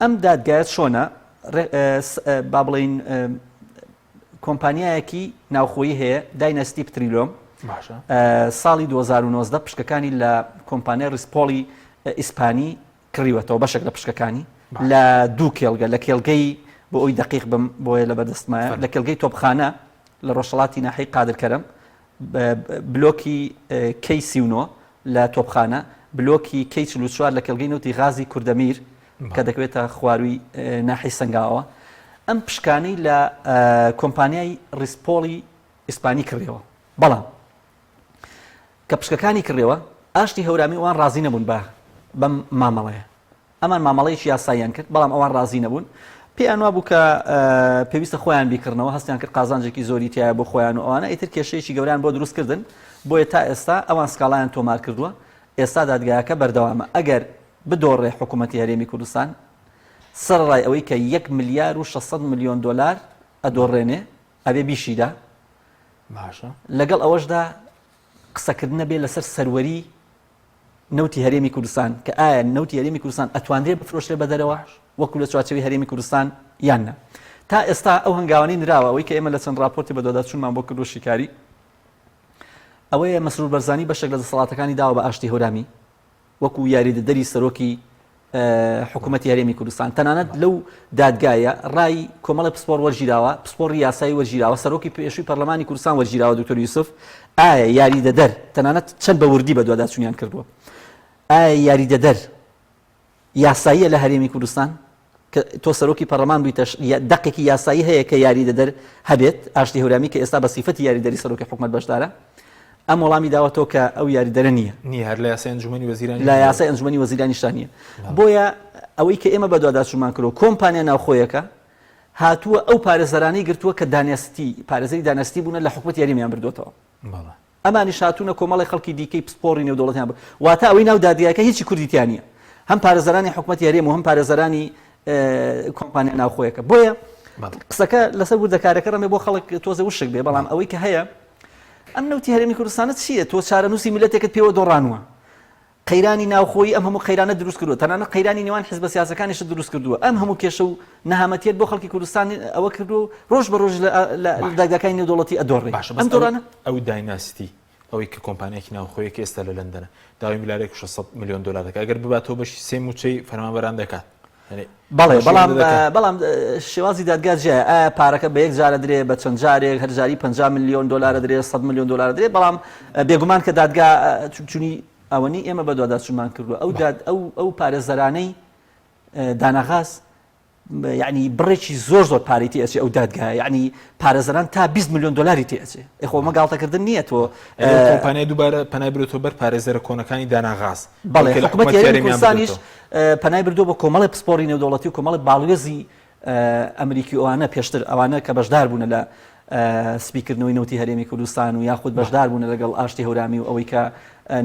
ئەم دادگایەت چۆنە با بڵین کۆمپانیایەکی ناوخۆیی هەیە داینەستی پتریلۆم ساڵی 2019 پشکەکانی لە کۆمپانیای ریسپۆلی ئیسپانی کڕیوەتەوە بەشێک لە پشکەکانی لە دوو کێڵگە لە کێڵگەی بۆ ئەوی دقیق بم بۆیە لە بەردەستمایە لە کێڵگەی تۆپخانە لە ڕۆژهەڵاتی ناحەی قادرکەرم بلۆکی کەی 39 لە تۆپخانە بلۆکی کەی 44 لە کێڵگەی نەوتی غازی کوردەمیر کە دەکەوێتە خواروی ناحەی سنگاوە ئەم پشکانی لە کۆمپانیای ریسپۆلی ئیسپانی کڕیەوە بەڵام کە پشکەکانی کڕێەوە ئاشتی هەورامی ئەوان ڕازی نەبوون بەم مامەڵەیە ئەمان مامەڵەیەکی یاساییان کرد بەڵام ئەوان ڕازی نەبوون پێیان وا بوو کە پێویستە خۆیان بیکردنەوە هەستیان کرد قازانجێکی زۆری تایە بۆ خۆیان و ئەوانە ئیتر کێشەیەکی گەوریان بۆ دروستکردن بۆیە تا ئێستا ئەوان سکاڵایان تۆمار کردووە ئێستا دادگایەکە بەردەوامە ئەگەر بدۆڕێ حکوومەتی هەرێمی کوردستان سەرڕای ئەوەی کە 1 ملیار و 600 ملیۆن دلار ئەدۆڕێنێ ئەبێ بیشیدا لەگەڵ ئەوەشدا قسەکردنە بێ لەسەر سەروەری نەوتی هەرێمی کوردستان کە ئایا نەوتی هەرێمی کوردستان ئەتوانرێ بفرۆشرێ بە دەرەوە وەکو لە چوارچەوەی هەرێمی کوردستان یاننا تا ئێستا ئەو هەنگاوانەی نراوە ئەوەی کە ئێمە لە چەند راپۆرتی بە دۆداچوونمان بۆ کردو شیکاری ئەوەیە مەسرور بەرزانی بەشێک لە دەسەڵاتەکانی داوە بە ئاشتی هەورامی وەکو یاریدەدەری سەرۆکی حکوومەتی هەرێمی کوردستان تەنانەت لەو دادگایە ڕای کۆمەڵی پسپۆر وەرگیراوە پسپۆڕی یاسایی وەرگیراوە سەرۆکی پێشووی پەرلەمانی کوردستان وەرگیراوە دکتۆر یوسف ئایا یاریدەدەر تەنانەت چەند بە وردی بە دۆداچوونیان کردووە ئایا یاریدەدەر یاساییە لە هەرێمی کوردستان کە تۆ سەرۆکی پەرلەمان بوویتە دەقێکی یاسایی هەیە کە یاریدەدەر هەبێت ئاشتی هەورامی کە ئێستا بە سیفەتی یاریدەری سەرۆکی حکوومەت بەشدارە ئەم وەڵامی داوەتەوە کە ئەو یاریدەرە نییە هەر لە یاسای ئەنجومەنی وەزیرانی لە یاسای ئەنجومەنی وەزیرانی شانیە بۆیە ئەوەی کە ئێمە بە دۆداچوونمان کردو کۆمپانیا ناوخۆیەکە هاتووە ئەو پارێزەرانەی گرتووە کە دانەستی پارێزەری دانەستی بوون لە حکوومەت یاریمیان بردوێتەوە ئەمانیش هاتوونە کۆمەڵی خەڵکی دیکەی پسپۆڕی نێودەوڵەتیان بوو واتە ئەوەی ناو دادگایەکە هیچی کوردیتیان نییە هەم پارێزەرانی حکوومەت یاریەم و هەم پارێزەرانی کۆمپانیا ناوخۆیەکە بۆیە قسەکە لەسەر وردەکارەکە ڕەمێ بۆ خەڵک تۆزە وشک بێ بەڵام ئەوەی کە هەیە ئەم نەوتی هەرێمی کوردستانت چییە؟ تۆ چارەنووسی میلەتێکت پێوە دۆڕانوە، قەیرانی ناوخۆی ئەم هەموو قەیرانە دروست کردووە، تەنانەت قەیرانی نێوان حیزبە سیاسەکانیش دروست کردووە. ئەم هەموو کێشە و نەهامەتیت بۆ خەڵکی کوردستان ئەوە کردو ڕۆژ بە ڕۆژ لە داگاکانی نێودەوڵەتی ئەدۆڕێ. ئەم دۆڕانە ئەو دایناستی ئەوەی کە کۆمپانیایەکی ناوخۆیەکی ئێستا لە لەندەنە داوای میلیارێک 600 میلیۆن دلار دەکات، ئەگەر بباتەوە بەشی سێ موچەی فەرمانبەران دەکات. بەڵێ بەڵام شێوازی دادگا جێ پارەکە بە یەک جارە درێ بە چەند جارێک هەر جاری 50 میلیۆن دلار درێ 100 میلیۆن دلار درێ، بەڵام بێگومان کە دادگا چونی ئەوەنی ئێمە بە دوواداچوونمان کردووە ئەو پارێزەرانەی داناغاز یعنی بڕێکی زۆر پارەی تێچێ ئەو دادگا، یعنی پارێزەران تا 20 میلیۆن دلاری تێچێ. خۆ مەگاڵتەکردن نییە تۆ کۆمپانیای دووبارە پەنای برێتەوە بەر پارێزەرە کۆنەکانی داناغاز. بەڵێ حکوومەتی هەرێمی کوردستانیش پەنای بردووە بە کۆمەڵی پسپۆڕی نێودەوڵەتی و کۆمەڵی باڵێزی ئەمریکی ئەوانە پێشتر ئەوانە کە بەشدار بوون لە سپیکردنەوەی نەوتی هەرێمی کوردستان و یاخود بەشدار بوون لەگەڵ ئاشتی هەورامی و ئەوەی کە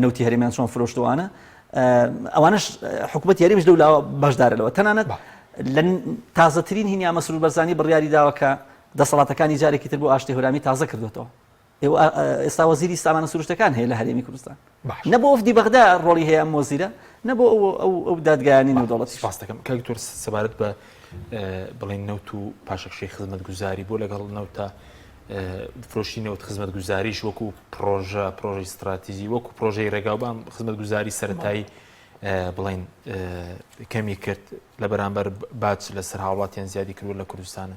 نەوتی هەرێمیان چۆن فرۆشتوانە، ئەوانش حکوومەتی هەرێمیش لەولا بەشدارەوە. تەنانەت لە تازەترین هینیا مەسرور بەرزانی بڕیاری داوە کە دەسەڵاتەکانی جارێکی تر بۆ ئاشتی هەورامی تازە کردوێتەوە. ئێستا وەزیری سامانە سروشتەکان هەیە لە هەرێمی کوردستان، نەبۆ وفدی بەغدا ڕۆڵی هەیە ئەم وەزیرە، نەبۆ ئەو دادگایانی نێودەوڵەتی. سپاس دەکەم کاکتۆر سەبارەت بە بڵێن نەوت و پاشەکشەی خزمەتگوزاری بۆ لەگەڵ نەوتە فرۆشی نەوت خزمەتگوزاریش وەکو پرۆژەی استراتیژی وەکو پرۆژەی ڕێگاوبان خزمەتگوزاری سەرەتایی بڵێن کەمی کرد لە بەرامبەر باج لەسەر هاوڵاتیان زیادی کردووە لە کوردستانە.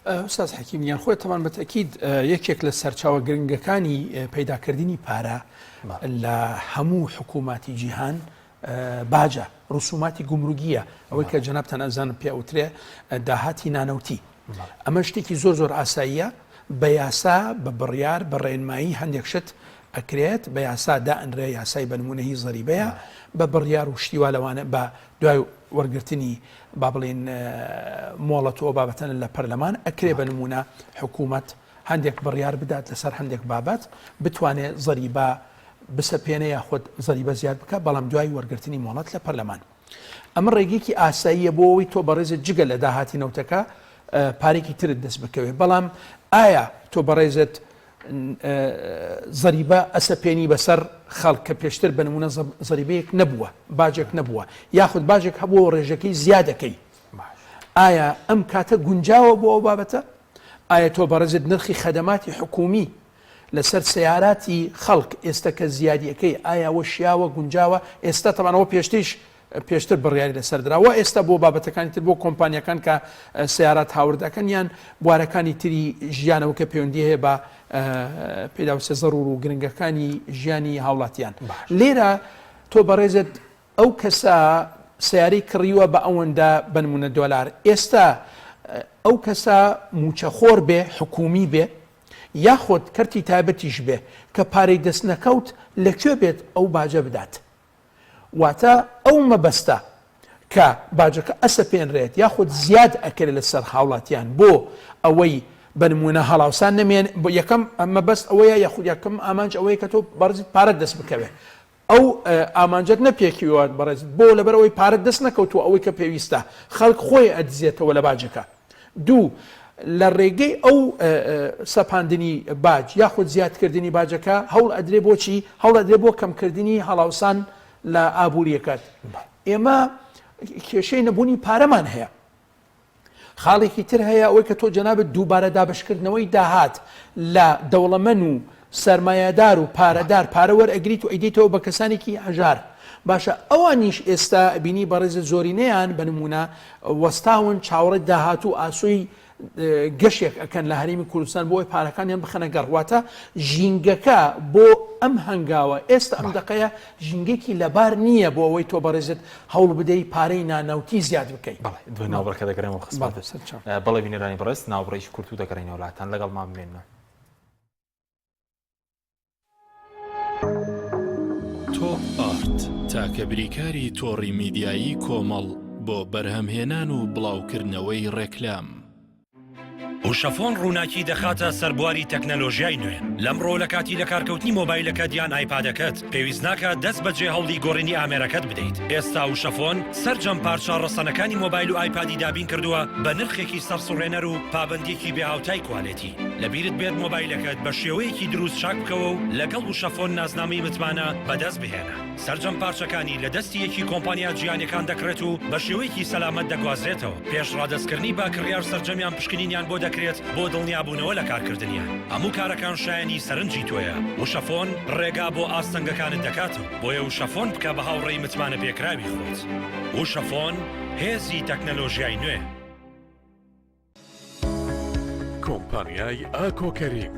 ئوستاز حەکیمیان خۆی تەمان بەتەکید یەکێک لە سەرچاوە گرنگەکانی پەیداکردنی پارە لە هەموو حکووماتی جیهان باجە، ڕسوماتی گومروگیە، ئەوەی کە جەنابتان ئەزانم پێوترێ داهاتی نانەوتی. ئەمە شتێکی زۆر ئاساییە، بە یاسا بە بڕیار بە ڕێنمایی هەندێک شت ئەکرێت، بە یاسا دائەنرێ یاسای بنمونەهی زەریبەیە، بە بڕیار و شتیوا لەوانە بە دوای وەرگرتنی با بڵێن مۆڵەت و بابەتەن لە پەرلەمان ئەکرێ بە نمونە حکوومەت هەندێک بڕیار بدات لەسەر هەندێک بابەت بتوانێت زەریبە بسەپێنە یاخود زەریبە زیاد بکە، بەڵام دوای وەرگرتنی مۆڵەت لە پەرلەمان. ئەمە ڕێگێکی ئاساییە بۆ ئەوەی تۆ بەڕێزت جگە لە داهاتی نەوتەکە پارێکی ترت دەست بکەوێت، بەڵام ئایا تۆ بەڕێزت زەریبە ئەسەپێنی بەسەر خەڵک کە پێشتر بە نمونە زەریبەیەک نەبووە، باجێک نەبووە، یاخود باجێک هەبووە ڕێژەکەی زیادەکەی، ئایا ئەم کاتە گونجاوە بۆ ئەو بابەتە؟ ئایا تۆ بەڕێزت نرخی خەدەماتی حکومی لەسەر سیاراتی خەڵک ئێستا کە زیادیەکەی ئایا وە شیاوە گونجاوە؟ ئێستا تەمانەوە پێشتر بڕیاری لەسەر درراوە، ئێستا بۆ بابەتەکانی تر بۆ کۆمپانیەکان کە سیارات هاوردەکەن یان بوارەکانی تری ژیانەوە کە پەیوەندی هەیە بە پێداوسێ زەڕور و گرنگەکانی ژیانی هاوڵاتیان. لێرە تۆ بەڕێزت ئەو کەسە سیارەی کڕیوە بە ئەوەندە بنمونە دۆلار، ئێستا ئەو کەسە موچەخۆر بێ حکومی بێ یاخود کەرتی تایبەتیش بێ کە پارەی دەست نەکەوت لەکوێ بێت ئەو باجە بدات؟ واتە ئەو مەبەستە کە باجەکە ئەسەپێنرێت یاخود زیاد ئەکرێت لەسەر هاوڵاتیان بۆ ئەوەی بنمونە هەڵاوسان نەمێن بۆ یەکەم مەبەست ئەوەیە یاخود یەکەم ئامانج ئەوەیە کە تۆ بەڕێزت پارەت دەست بکەوێت، ئەو ئامانجت نەپێکیوە بەڕێزت بۆ لەبەرەوەی پارەت دەست نەکەوتووە ئەوەی کە پێویستە خەڵک خۆی ئەدزێتەوە لە باجەکە. دوو لە ڕێگەی ئەو سەپاندنی باج یاخود زیادکردنی باجەکە هەوڵ ئەدرێ بۆچی هەوڵ ئەدرێ بۆ کەمکردنی هەڵاوسان لە ئابوووریەکەت. ئێمە کێشەی نەبوونی پارەمان هەیە، خاڵێکی تر هەیە ئەوەی کە تۆ جەنابەت دووبارە دابشکردنەوەی داهات لە دەوڵەمەن و سەرمایهدار و پارەدار پارە وەرئەگریت و ئەیدیتەوە بە کەسانێکی هەژار. باشە ئەوانیش ئێستا بینی بەڕێزە زۆرینەیان بە نمونە وەستاون چاوەڕێت داهات و ئاسوی گەشێک ئەکەن لە هەرێمی کوردستان بۆی پارەکانیان بخەنە گەڕواتە ژینگەکە بۆ ئەم هەنگاوە ئێستا ئەم دقەیە ژینگێکی لەبار نییە بۆ ئەوەی تۆ بەڕێزت هەوڵ بدەی پارەی نانەوتی زیاد بکەیت. دوای ناوبڕکە دەگەڕێمەوە خزمەت بەڵێ بینەرانی بەڕێز ناوبڕێکی کورت و دەگەڕێنەوە وڵاتان لەگەڵ ما بمێنەوە. تۆپ ئارت تاکە بریکاری تۆڕی میدیایی کۆمەڵ بۆ بەرهەمهێنان و بڵاوکردنەوەی ڕێکلام. وشەفۆن ڕووناکی دەخاتە سەربواری تەکنەلۆژیای نوێ لەمڕۆ لە کاتی لە کارکەوتنی مۆبایلەکەت یان ئایپادەکەت پێویست ناکات دەست بەجێ هەوڵی گۆڕینی ئامێرەکەت بدەیت. ئێستا وشەفۆن سەرجەم پارچە ڕەسەنەکانی مۆبایل و ئایپادی دابین کردووە بە نرخێکی سەرسوڕێنەر و پابندێکی بێهاوتای کوالێتی. لەبیرت بێت مۆبایلەکەت بە شێوەیەکی دروست چاک بکەوە و لەگەڵ وشەفۆن نازنامەی متمانە بەدەست بهێنە. سەرجەم پارچەکانی لە دەستی یەکی کۆمپانیا جیهانیەکان دەکرێت و بە شێوەیەکی سەلامەت دەگوازرێتەوە. پێش ڕادەستکردنی با کڕیار سەرجەمیان پشکنینیان بۆ دەکرێت بۆ دڵنیابوونەوە لە کارکردنیان. هەموو کارەکان شایانی سەرنجی تۆیە. وشەفۆن ڕێگا بۆ ئاستەنگەکانت دەکاتەوە. بۆیە وشەفۆن بکە بە هاوڕێی متمانە پێکراوی خۆت. وشەفۆن هێزی تەکنەلۆژیای نوێ. کۆمپانیای ئاکۆکەریم.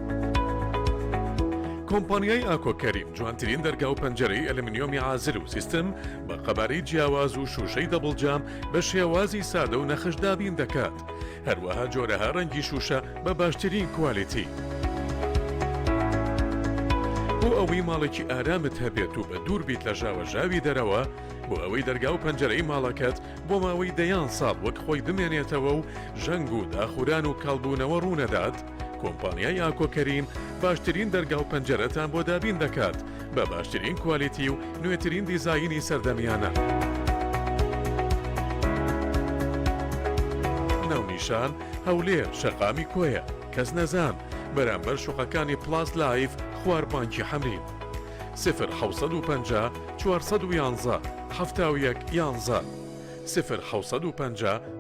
کۆمپانیای ئاکۆکەریم جوانترین دەرگا و پەنجەرەی ئەلمنیۆمی عازل و سیستم بە قەبارەی جیاواز و شوشەی دەبڵجام بە شێوازی سادە و نەخش دابین دەکات. هەروەها جۆرەها ڕەنگی شوشە بە باشترین کوالیتی. بۆ ئەوەی ماڵێکی ئارامت هەبێت و بە دوور بیت لە ژاوەژاوی دەرەوە، بۆ ئەوەی دەرگا و پەنجەرەی ماڵەکەت بۆ ماوەی دەیان ساڵ وەک خۆی بمێنێتەوە و ژەنگ و داخوران و کاڵبوونەوە ڕوونەدات، کۆمپانیای ئاکۆکەریم باشترین دەرگا و پەنجەرەتان بۆ دابین دەکات بە باشترین کوالیتی و نوێترین دیزاینی سەردەمیانە. ناونیشان هەولێر شەقامی کۆیە، کەس نەزان بەرامبەر شوقەکانی پلاس لایف خواردبانکی حەمرین. 0 411 71 0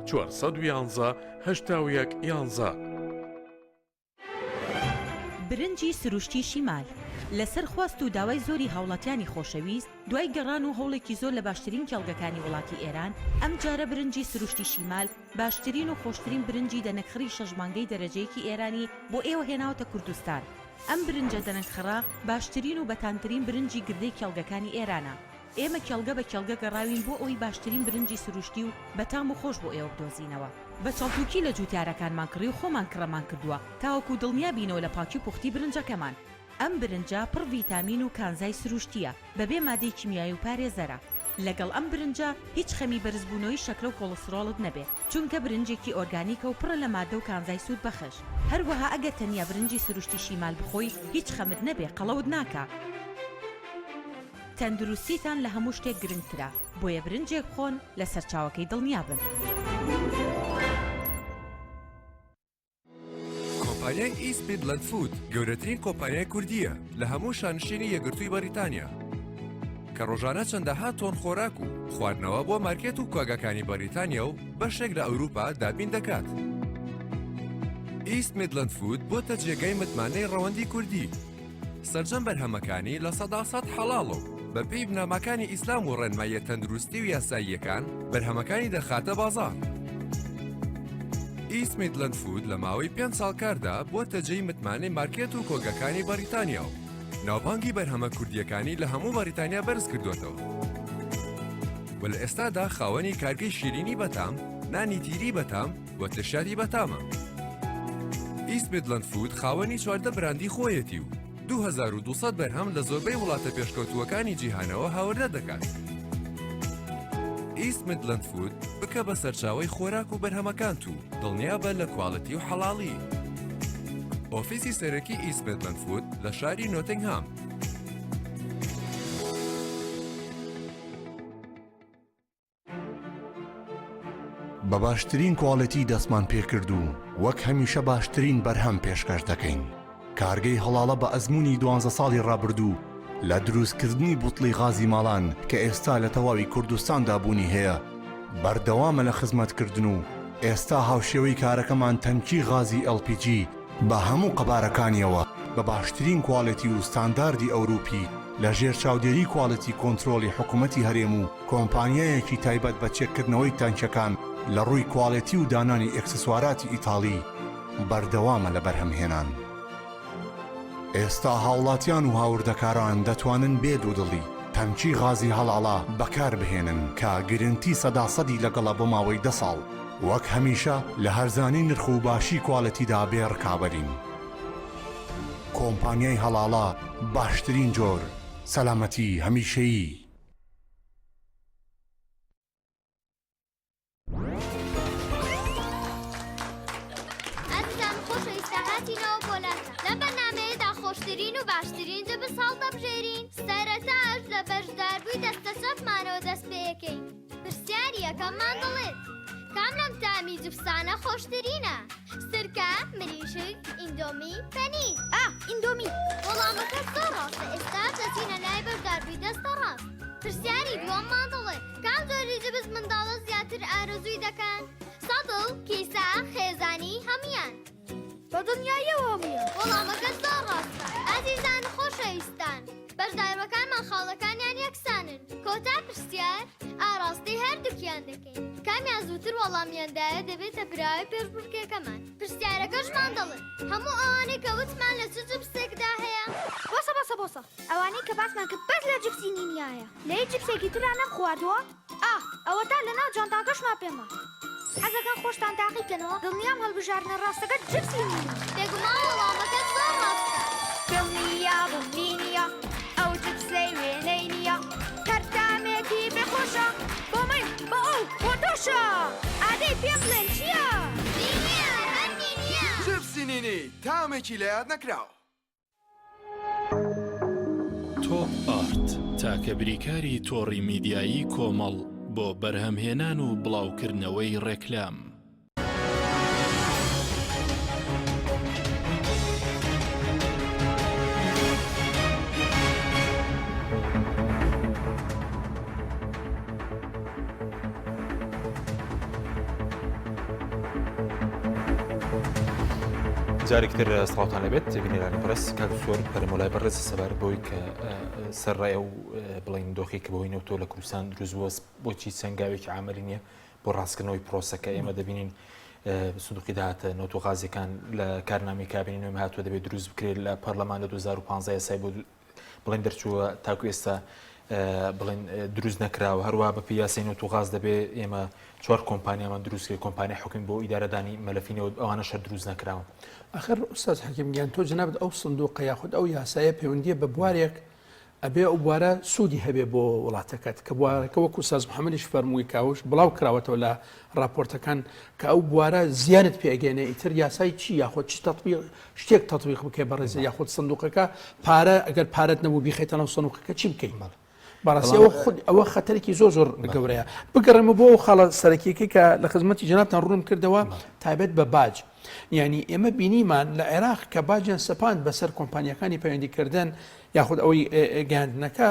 411 71 برنجی سروشتی شیمال لەسەر خواست و داوای زۆری هاوڵاتیانی خۆشەویست دوای گەڕان و هەوڵێکی زۆر لە باشترین کێڵگەکانی وڵاتی ئێران ئەم جارە برنجی سروشتی شیمال باشترین و خۆشترین برنجی دەنەکخری شەژمانگەی دەرەجەیەکی ئێرانی بۆ ئێوە هێناوتە کوردستان. ئەم برنجە دەنەکخڕا باشترین و بەتانترین برنجی گردەی کێڵگەکانی ئێرانە. ئێمە کێڵگە بە کێڵگە گەڕاوین بۆ ئەوی باشترین برنجی سروشتی و بەتام و خۆش بۆ ئێوە بدۆزینەوە. بە چاڵتوکی لە جوتیارەکانمان کڕی و خۆمان کڕەمان کردووە تاوەکو دڵنیا بینەوە لە پاکی و پوختی برنجەکەمان. ئەم برنجە پڕ ڤیتامین و کانزای سروشتیە بەبێ مادەی کیمیایی و پارێزەرە. لەگەڵ ئەم برنجە هیچ خەمی بەرزبوونەوەی شەکرە و کۆلسترۆڵت نەبێت چونکە برنجێکی ئۆرگانیکە و پڕە لە مادە و کانزای سوود بەخش. هەروەها ئەگەر تەنیا برنجی سروشتی شیمال بخۆی هیچ خەمت نەبێ قەڵەوت ناکە. تەندروستیتان لە هەموو شتێک گرنگترە بۆیە برنجێک خۆن لە سەرچاوەکەی دڵنیا بن. کۆمپانیای ئیست میدلەند فود گەورەترین کۆمپانیای کوردیە لە هەموو شانشینی یەکگرتووی بەریتانیا کە ڕۆژانە چەندەها تۆن خۆراک و خواردنەوە بۆ مارکێت و کواگەکانی بەریتانیا و بەشێک لە ئەوروپا دابین دەکات. ئیست میدلەند فود بۆتە جێگەی متمانەی ڕەوەندی کوردی سەرجەم بەرهەمەکانی لە 100% حەڵاڵ و بە پێی بنامەکانی ئیسلام و ڕێنماییە تەندروستی و یاساییەکان بەرهەمەکانی دەخاتە بازاڕ. ئیست میدلەند فود لە ماوەی 5 ساڵ کاردا بۆتە جێی متمانەی مارکێت و کۆگەکانی بەریتانیا و ناوبانگی بەرهەمە کوردیەکانی لە هەموو بەریتانیا بەرز کردوێتەوە و لە ئێستادا خاوەنی کارگەی شیرینی بەتام، نانی تیری بەتام و تشاتی بەتامە. ئیست میدلەند فود خاوەنی 14 براندی خۆیەتی و 2200 بەرهەم لە زۆربەی وڵاتە پێشکەوتووەکانی جیهانەوە هاوردە دەکات. ئیست میدلەند فود بکە بە سەرچاوەی خۆراک و بەرهەمەکانت و دڵنیا بە لە کواڵەتی و حەڵاڵی. ئۆفیسی سەرەکی ئیست میدلەند فود لە شاری نۆتینگهام. بە باشترین کواڵەتی دەستمان پێکرد و وەک هەمیشە باشترین بەرهەم پێشکەش دەکەین. کارگەی هەڵاڵە بە ئەزموونی 12 ساڵی ڕابردوو لە دروستکردنی بوتڵی غازی ماڵان کە ئێستا لە تەواوی کوردستاندا بوونی هەیە بەردەوامە لە خزمەتکردن و ئێستا هاوشێوەی کارەکەمان تەنکی غازی LPG بە هەموو قەبارەکانیەوە بە باشترین کواڵەتی و ستانداردی ئەوروپی لە ژێر چاودێری کواڵەتی کۆنترۆلی حکوومەتی هەرێم و کۆمپانیایەکی تایبەت بە چێککردنەوەی تانکەکان لە ڕووی کواڵەتی و دانانی ئەکسسواراتی ئیتاڵی بەردەوامە لە بەرهەمهێنان. ئێستا هاوڵاتیان و هاوردەکاران دەتوانن بێ دوودڵی تەنکی غازی هەڵاڵا بەکار بهێنن کە گرنتی 100% لەگەڵە بۆ ماوەی 10 ساڵ وەک هەمیشە لە هەرزانی نرخ و باشی کواڵەتیدا بێڕکابەرین. کۆمپانیای هەڵاڵا باشترین جۆر سەلامەتی هەمیشەیی. السماء خۆشترین و باشترین جبس هەڵدەبژێرین سەرەتاش لە بەشداربووی دەستە چەپمانەوە دەست پێەکەین پرسیاری یەکەممان دەڵێت کام لەم تامی جبسانە خۆشترینە سرکە مریشک ئیندۆمی پەنیر ئیندۆمی وەڵامەکە زۆر ڕاستە ئێستا چەچینە لای بەشداربووی دەستە ڕاست پرسیاری دووەممان دەڵێت کام جۆری جبس منداڵە زیاتر ئارەزووی دەکەن سەدڵ کیسە خێزانی هەمویان بە دنیایەوە هەمویان وەڵامەکە زۆر ڕاستە ئازیزان خۆشەویستان بەشداروەکانمان خاڵەکانیان یەکسانن کۆتا پرسیار ئاڕاستی هەردووکیان دەکەین کامیان زووتر وەڵامیاندایە دەبێتە براوی پێشبڕکێکەمان پرسیارەکەشمان دەڵێن هەموو ئەوانەی کە وتمان لە چ جبسێکدا هەیە بۆسە ئەوانەی کە باسمان کرد بەس لە جبسی نینیایە لە هیچ جبسێکی ترا نەم خواردووە ئەوە تا لەناو جانتاکەشمان پێما حەزەکان خۆشتان تاقیکەنەوە دڵنیام هەڵبژارنە ڕاستەکە جبسی نینی بێگومان وەڵامەکە زۆر ڕاستە دڵنیە ئەو جبسەی وێنەی نییە کەرتامێکی بێخۆشە بۆ من بە ئەو بۆ تۆشە ئادەی پێ بڵێن چییە؟ نینیە هەر نینیە جبسی نینی تامێکی لە یاد نەکراوە تۆپ ئارت تاکە بریکاری تۆڕی میدیایی کۆمەڵ بۆ بەرهەمهێنان و بڵاوکردنەوەی ڕێکلام جارێکتر سڵاوتان لەبێت بینێرانی پرس کاک زۆر پەرمۆلای بەڕێز سەبار بۆی کە سەرڕای ئەو بڵین دۆخی کە بەهۆی نەوتۆ لە کوردستان دروست بووە بۆچی چەنگاوێکی عاملی نییە بۆ ڕاستکردنەوەی پرۆسەکە ئێمە دەبینین سندوقی داهاتە نەوتۆغازیەکان لە کارنامەی کابینی نوێم هاتووە دەبێت دروست بکرێت لە پەرلەمان لە 2015 یاسای بۆ بڵین دەرچووە تاکو ئێستا بڵین دروست نەکراوە هەروە بە پیاسی نەوتۆغاز دەبێت ئێمە 4 کۆمپانیامان دروست کرد کۆمپانیای حکومی بۆ ئیدارەدانی مەلەفینەوە ئەوانە شەر دروست نەکراوە ئەخر ئوستاز حەکیم گیان تۆ جنابەت ئەو سندوقە یاخود ئەو یاسایە پەیوەندیە بە بوارێک ئەبێ ئەو بوارە سوودی هەبێ بۆ وڵاتەکەت کە بوارەکە وەکو ئوستاز محەممەدیش فەرمووی کاوش بڵاو کراوەتەوە لە راپۆرتەکان کە ئەو بوارە زیانت پێگەێنێ ئیتر یاسای چی یاخۆ شتێک تەطبیق بکەی بەڕێزە یاخود سندوقەکە پارە ئەگەر پارەت نەبوو بیخێتەنەو سندوقەکە چی بکەین بەڕاستی ئەوە خەتەرێکی زۆر گەورەیە بگەڕێمە بۆ ئەو خاڵە سەرەکیەکەی کە لە خزمەتی جەنابتان ڕوونم کردەوە تایبەت بە باج یعنی ئێمە بینیمان لە عێراق کە باجیان سەپاند بەسەر کۆمپانیەکانی پەیوەندیکردن یاخود ئەوەی گەاندنەکە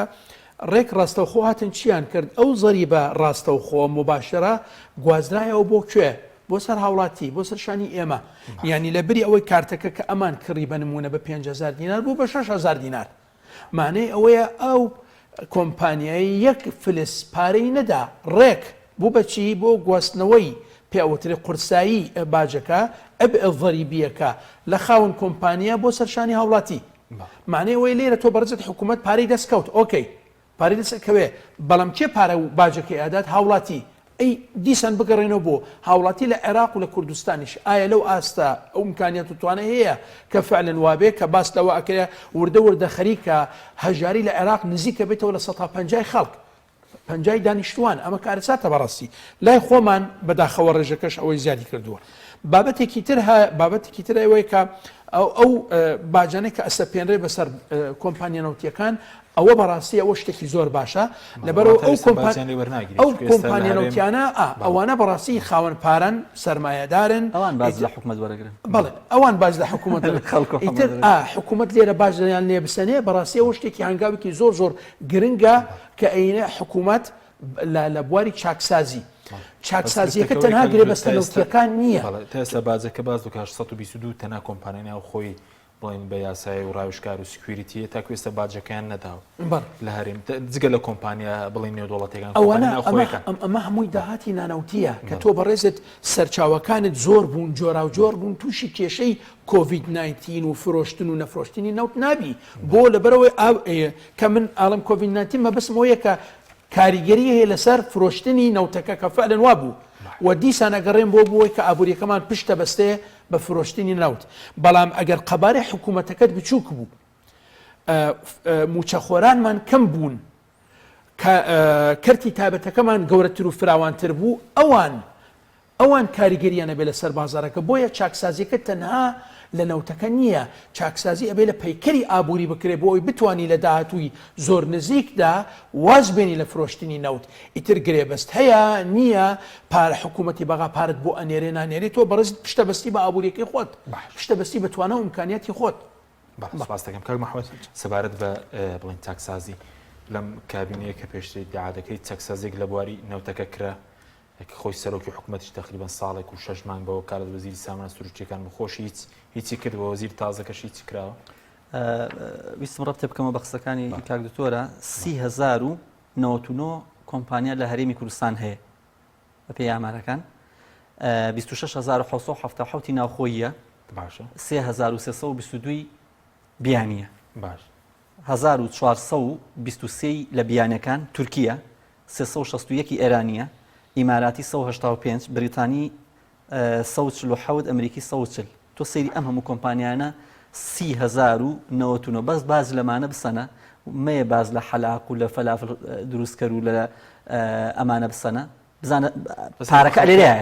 ڕێک ڕاستەوخۆ هاتن چیان کرد ئەو زەری بە ڕاستەوخۆ مباشرە گوازرایەوە بۆ کوێ بۆ سەر هاوڵاتی بۆ سەرشانی ئێمە یعنی لە بری ئەوەی کارتەکە کە ئەمان کڕی بە نمونە بە 5,000 دینار بوو بە 6,000 دینار مانەی ئەوەیە ئەو کۆمپانیایی یەک فلس پارەی نەدا ڕێک بوو بەچی بۆ گواستنەوەی پێوتری قورسایی باجەکە ئەب ڤەریبیەکە لە خاون کۆمپانیا بۆ سەرشانی هاوڵاتی معنی ئەوەی لێرە تۆ بەرزت حکوومەت پارەی دەستکەوت ئۆکەی پارەی دەستکەوێ بەڵام کێ پارە و باجەکەی ئادات هاوڵاتی ئەی دیسان بگەڕێنەوە بۆ هاوڵاتی لە عێراق و لە کوردستانیش ئایا لەو ئاستا ئەو امکانیت و توانە هەیە کە فعلن وابێ کە باس لەوە ئەکرێ وردە خەریکە هەژاری لە عێراق نزیکە بێتەوە لە 150 خەڵک 50 دانیشتوان ئەمە کارەساتە بەڕاستی لای خۆمان بەداخەوە ڕێژەکەش ئەوەی زیادی کردووە بابەتێکی تر ئەوەیە کە ئەو باجانێک کە ئەسەپێنرێ بەسەر کۆمپانیا نەوتیەکان ئەوە بەڕاستی ئەوە شتێکی زۆر باشە لەبەرەوە ئەو کۆمپانیا نەوتیانە ئەوانە بەڕاستی خاوەن پارەن سەرمایەدارن ئەوان باز لە حکوومەت وەرەگرن بەڵێ ئەوان باز لە حکوومەت ئیتر حکوومەت لێرە باشیان لێ بسەنێ بەڕاستی ئەوە شتێکی هەنگاوێکی زۆر گرنگە کە ئەینە حکوومەت لە بواری چاکسازی چاکسازیەکە تەنها گرێ بەستە نەوتیەکان نییە تاستا بازەکە باز و 122 تەنا کۆمپانیای و خۆی بڵین بە یاسای و ڕاوشکار و سکوریتیە تا کوێستە باجەکەیان نەداوە لە هەرێم جگە لە کۆمپانیا بڵین نێودوڵەتەکان ئەمە هەمووی داهاتی نانەوتیە کە تۆ بەڕێزت سەرچاوەکانت زۆر بوون جۆرا و جۆر بوون تووشی کێشەی کۆڤید-19 و فرۆشتن و نەفرۆشتنی نەوت نابی بۆ لەبەرەوەی کە من ئاڵم کۆڤید-19 مەبەستمەوەیە کە کاریگەری هەیە لەسەر فرۆشتنی نەوتەکە کە فعلن وابوو و دیسان ئەگەڕێن بۆ بووی کە ئابوووریەکەمان پشتە بەستێ بە فرۆشتنی نەوت بەڵام ئەگەر قەبارەی حکوومەتەکەت بچووک بوو موچەخۆرانمان کەم بوون کە کەرتی تایبەتەکەمان گەورەتر و فراوانتر بوو ئەوان ئەوان کاریگەریانە بێ لەسەر بازارەکە بۆیە چاکسازیەکە تەنها لە نەوتەکە نییە چاکسازی ئەبێ لە پەیکەری ئابووری بکرێ بۆ ئەوی بتوانانی لە داهاتووی زۆر نزیکدا واز بێنی لە فرۆشتنی نەوت ئیتر گرێبەست هەیە نییە پارە حکوومەتی بەغا پارت بۆ ئەنێرێ نانێری تۆ بەڕست پشتەبەستی بە ئابوووریەکەی خۆت پشتەبەستی بە توانە و ئیمکانیەتی خۆت باس دەکەم کاک محەممەد سەبارەت بە بڵین چاکسازی لەم کابینەیە کە پێشتری دیعادەکەی چەکسازێک لە بواری نەوتەکە کرا خۆی سەرۆکی حکوومەتیش تقریبان ساڵێک و 6 مانگ بەوە کارت وەزیری سامانە سروشتیەکان بخۆشی هیچی کرد بە وەزیر تازەکەش هیچی کراوە ویستم ڕەبتە بکەمەوە بە قسەکانی کاک دکتۆرە 30,099 کۆمپانیا لە هەرێمی کوردستان هەیە بە پێی ئامارەکان 26,777 ناوخۆییە باشە 3,322 بیانیە باش 1,423 لە بیانەکان تورکیە 361 ئێرانیە ئیماراتی 185 بریتانی 147 ئەمریکی 140 تۆ سەیری ئەم هەموو کۆمپانیانە 30,099 بەس باز لەمانە بسەنە مەیە باز لە حەلاق و لە فەلافل دروستکەر و لە ئەمانە بسەنە بزانە پارەکە لێرەیە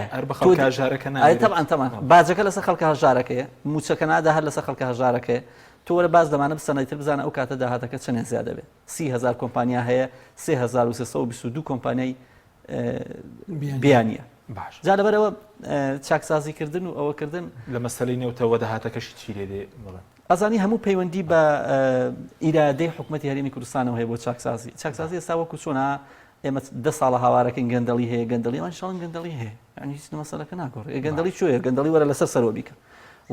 طبعا باجەکە لەسەر خەڵکە هەژارەکەیە موچەکە نادا هەر لەسەر خەڵکە هەژارەکەیە تۆ وەرە باز دەمانە بسەنەیتر بزانە ئەو کاتە داهاتەکە چەندێک زیادە بێت 30,000 کۆمپانیا هەیە 3,322 کۆمپانیای بیانیە باش جا لەبەرەوە چاکسازیکردن و ئەوەکردن لە مەسەلەی نێوتەوە داهاتەکەشی چی لێ دێ ئەزانی هەموو پەیوەندی بە ئیرادەی حکوومەتی هەرێمی کوردستانەوە هەیە بۆ چاکسازی ئێستا وەکو چۆنا ئێمە 10 ساڵە هاوارەکەین گەندەڵی هەیە گەندەڵی ئەوان گەندەڵی هەیە یعنی هیچ مەسەلەکە ناگۆڕێ گەندەڵی چۆیە گەندەڵی وەرە لەسەر سەرۆ بیکە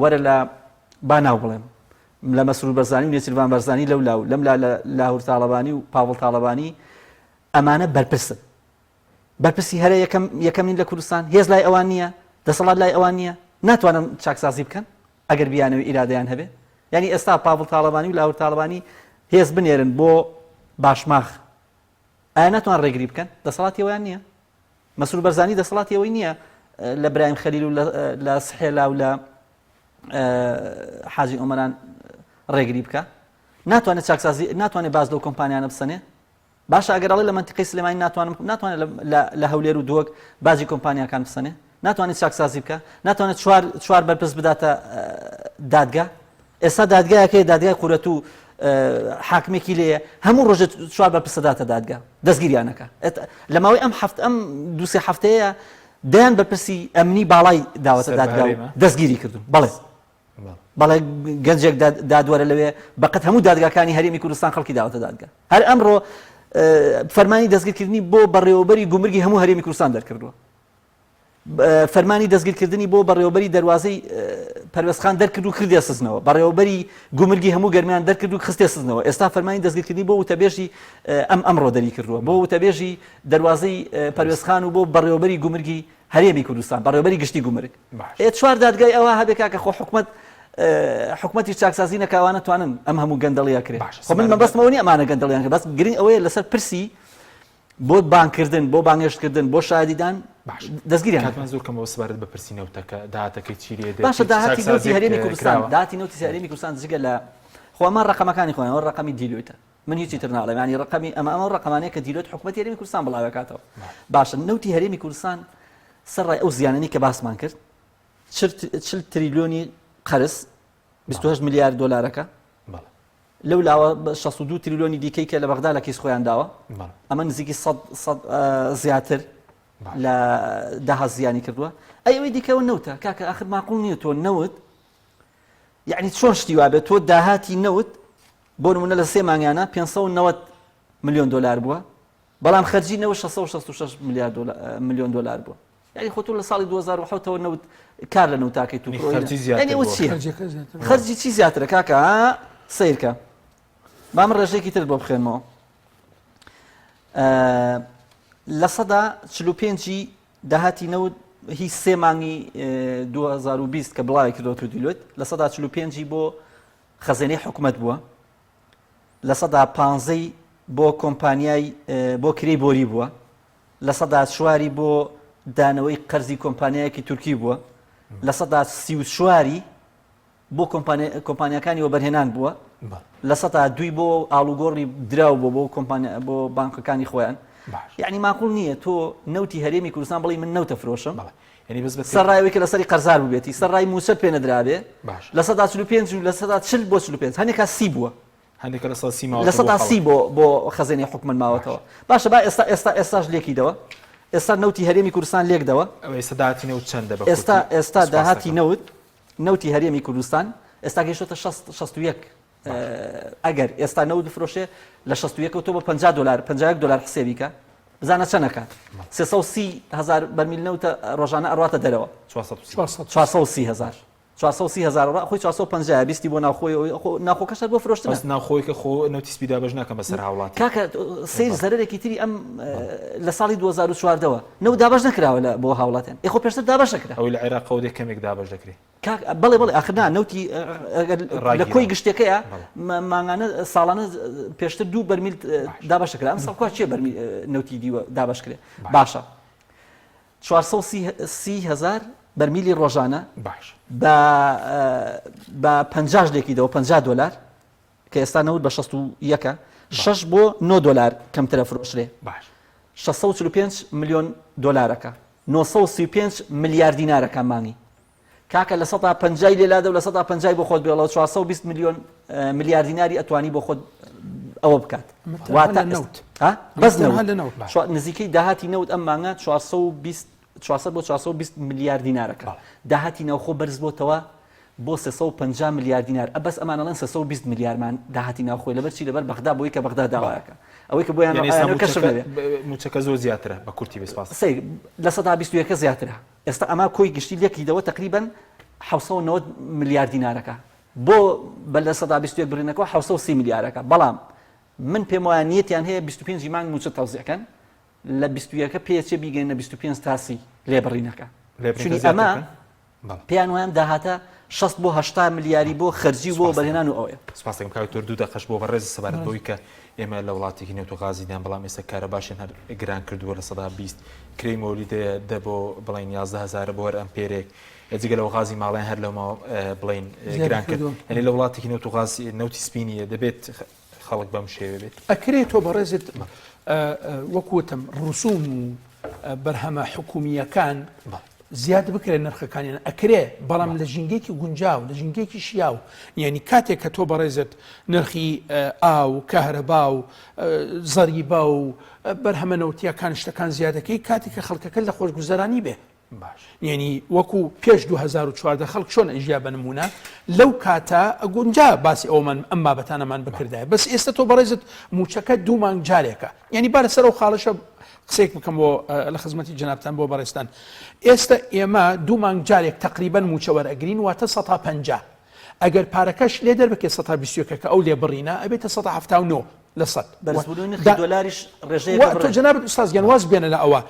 وەرە لە باناو بڵێم لە مەسرور بەرزانی و نێچیروان بەرزانی لەم لاهور تاڵەبانی و پاوڵ تاڵەبانی ئەمانە بەرپرسن بەرپرسی هەرە یەکەمین لە کوردستان هێز لای ئەوان نییە دەسەڵات لای ئەوان نییە ناتوانن چاکسازی بکەن ئەگەر بیانەوەی ئیرادەیان هەبێ یعنی ئێستا پاوڵ تاڵەبانی و لاهور تاڵەبانی هێز بنێرن بۆ باشماخ ئایا ناتوان ڕێگری بکەن دەسەڵاتی ئەویان نییە مەسرور بەرزانی دەسەڵاتی ئەوەی نییە لە برایم خەلیل و لە سحێلا و لە حاجی ئۆمەران ڕێگری بکە ناتوانێت چاکسازی ناتوانێت باز لەو کۆمپانیانە بسەنێ باشە ئەگەرڵی لە منتیقی سلێمانی ناتوانێت لە هەولێر و دۆک بازی کۆمپانیاکان بسەنێ ناتوانێت چاکسازی بکە ناتوانێت چوار بەرپرس بداتە دادگا ئێستا دادگایەکەی دادگای قورەت و حاکمێکی لێیە هەموو ڕۆژێت چوار بەرپرسە داتە دادگا دەستگیریانەکە لە ماوەی ئەم دووسێ هەفتەیە دەیان بەرپرسی ئەمنی باڵای داوەتە دادگا و دەستگیری کردو بەڵێ گەنجێک دادوەرە لەوێ بەقەت هەموو دادگاکانی هەرێمی کوردستان خەڵکی داوەتە دادگا هەر ئەمڕۆ فەرمانی دەستگیرکردنی بۆ بەڕێوەبەری گومرگی هەموو هەرێمی کوردستان دەرکردووە فەرمانی دەستگیرکردنی بۆ بەڕێوەبەری دەواازەی پەروەستخان دەرکرد و کردی سزنەوە بەڕێوەبەری گومرگی هەموو گەرمیان دەرکرد و خستێ سزنەوە ئێستا فەرمانی دەستگیرکردنی بۆ وتەبێژی ئەمڕۆ دەری کردووە بۆ وتەبێژی دەواازەی پەروەستخان و بۆ بەڕێوەبەری گومرگی هەرێمی کوردستان بەڕێوەبەری گشتی گومرگ چوار دادگای ئەوە هەبێت کاکە خۆ حکومەتی چاکسازی نەکاوانە توانن ئەم هەموو گەندەڵیا کرێت خۆ من مەبەستمەوە نیە ئەمانە گەندەڵیان کرد بەس گرنگ ئەوەیە لەسەر پرسی بۆ بانکردن بۆ بانگێشتکردن بۆ شایدیدان دەستگیریان زۆر کەمەوە سەبارەت بە پرسی نەوتەکە داهاتەکەی چی لێ دێ باشە داهاتی نەوتی هەرێمی کوردستان داهاتی نەوتی هەرێمی کوردستان جگە لە خۆمان ڕقەمەکانی خۆیان ئەوە ڕقەمی دیلۆیتە من هیچی تر ناڵێم ینی ڕقەمی ئەمە ڕقەمانەیە کە دیلۆیت حکومەتی هەرێمی کوردستان بڵاوەکاتەوە باشە نەوتی هەرێمی کوردستان سەرڕای ئەو زیانەی کە باسمان کرد 40 تریلیۆنی قەرز 28 میلیارد دۆلارەکە لەو لاوە 62 تریلیۆنی دیکەی کە لە بەغدا لە کیس خۆیان داوە ئەمە نزیکی 100 زیاتر لە داها زیانی کردووە ئەوەی دیکەەوە نەوتە کاکە ئاخر ماقوڵ نییە تۆ نەوت یعنی چۆن شتی وابێت تۆ داهاتی نەوت بۆ نمونە لە 3 مانگیانە 590 میلیۆن دلار بووە بەڵام خەرجی نەوە 666 میلیۆن دلار بووە یعنی خۆ تۆ لە ساڵی 2007ەوە نەوت کار لە نەوتاکەی تو خەرجی چی زیاترە کاکە سیرکە با من ڕێژێکی تر بۆ بخێنمەوە لە 45 داهاتی نەوت هیچ 3 مانگی 2020 کە بڵاوی کردەوە تو دیلۆیت لە 145 بۆ خەزانەی حکوومەت بووە لە 115 بۆ کۆمپانیای بۆ کرێی بۆری بووە لە 104 بۆ دانەوەی قەرزی کۆمپانیایەکی تورکی بووە لە 134 بۆ کۆمپانیەکانی وەبەرهێنان بووە لە 102 بۆ ئاڵوگۆڕی دراو بۆ بۆ بانکەکانی خۆیان یعنی ماقوڵ نییە تۆ نەوتی هەرێمی کوردستان بڵی من نەوتە فرۆشم ینی بەس بە سەرڕایەوەی کە لەسەری قەرزار بووبێتی سەرڕای موچە پێ نەدرابێ باش لە 145 و لە 140 بۆ 45 هەندێکا 30 بووە هەندێکە لە 130 ماوە لە 130 بۆ خەزێنی حکومت ماوەتەوە باشە با ئێستاش لێکیدەوە ئێستا نەوتی هەرێمی کوردستان لێکدەوە ئەوەی سەداهاتی نەوت چەندە بە ئێستا داهاتی نەوتی هەرێمی کوردستان ئێستا گەیشتە 61 ئەگەر ئێستا نەوت بفرۆشێ لە 61 تۆ بە $50 حسێبیکە بزانە چەندەکات 330,000 بەرمیل نەوتە ڕۆژانە ئەڕاتە دەرەوە 430,000 خۆی 450 بیستی بۆ ناخۆکەشت بۆ فرۆشتن بەس ناوخۆی کە خۆ نەوتی سپیدا بەش ناکەم بەسەر هاوڵات کاکە سیر زەرێکی تری ئەم لە ساڵی 2014ەوە نەوت دابەش نەکراوە بۆ هاوڵاتیان ئێخۆ پێشتر دابەش نەکرا ئەوی لە عێراق قەودێک کەمێک دابەش دەکرێت بەڵێ ئاخرنا نەوتی لە کۆی گشتەکەیە مانگانە ساڵانە پێشتر 2 بەرمیل دابەشەکرا ئەم ساڵ چێ نەوتی دیوە دابەش کرێ باشە 430,000 بەرمیلی ڕۆژانە باش بە 50 لێکیدەوە $50 کە ئێستا نەوت بە 61 6 بۆ $9 کەمترە فرۆشرێ باش 645 ملیۆن دۆلارەکە 935 ملیار دینارەکە مانگی کاکە لە 150 لێلادا و لە 150 بۆ خۆت بێڵەوە 420 ملیار دیناری ئەتوانی بۆ خۆت ئەوە بکات بەس نزیکەی داهاتی نەوت ئەم مانگە 420 ملیار دینارەکە داهاتی ناوخۆ بەرز بۆتەوە بۆ 350 ملیار دینار ئەبەس ئەمانەڵەن 320 ملیارمان داهاتی ناوخۆی لەبەر چی لەبەر بەغدا بۆی کە بەغدا داوایەکە ئەوەی کە بۆیان کەشف نەبێ موچەکە زۆر زیاترە بە کورتی بێسپاس لە 121 زیاترە ئێستا ئەما کۆی گشتی لێکیدەوە تقریبا 790 ملیار دینارەکە بۆ بە لە 121 برینەکەەوە 730 ملیارەکە بەڵام من پێم وایە نیەتیان هەیە 25 مانگ موچە تەوزیعکەن لە 21 پێچە بیگەینە 25 تاسی لێبڕینەکە چونی ئەمە پێیان وایان داهاتە 6 بۆ 80 ملیاری بۆ خەرجی بۆ بەرهێنان و ئەوەیە سپاس دەکەم کاوی تۆر 2 دقەش بۆ بەڕێز سەبارەت بەوەی کە ئێمە لە وڵاتێکی نێوت و غازیدان بەڵام ئێستا کارە باشێن هەر گران کردووە لە 120 کرێی مۆلیدەیە دە بۆ بڵین 11,000 بۆ هەر ئەمپێرێک جگە لەو غازی ماڵیان هەر لەمە بڵین گران کرد هەنی لە وڵاتێکی نێوت و غازی نەوتی سپینیە دەبێت خەڵک بەم شێوە بێت ئەکرێت تۆ بەڕێزت وەکوتم ڕوسوم و بەرهەمە حکومیەکان زیاد بکرێت نرخەکانیان ئەکرێ بەڵام لە ژینگەیەکی گونجاو لە ژینگەیەکی شیاو یعنی کاتێک کە تۆ بەڕێزت نرخی ئاو کەهرەبا و زەریبا و بەرهەمە نەوتیەکان شتەکان زیادەکەی کاتێک کە خەڵکەکە لە خۆشگوزەرانی بێ یعنی وەکو پێش 2014 خەڵک چۆن ئەژیا بنمونە لەو کاتە ئەگونجا باسی ئەومان ئەم بابەتانەمان بکردایە بەس ئێستا تۆ بەڕێزت موچەکە 2 مانگ جارێکە یعنی با لەسەر ئەو خاڵەشە قسێک بکەم بۆ لە خزمەتی جەنابتان بۆ بەڕێستان ئێستا ئێمە 2 مانگ جارێک تقریبا موچە وەرئەگرین واتە 150 ئەگەر پارەکەش لێ دەربکێ 120 کە ئەو لێبڕینە ئەبێتە 179 لە 100 دۆلاریش ڕێژەیە تۆ جەنابەت ئوستاز واز بێنە لە ئەوە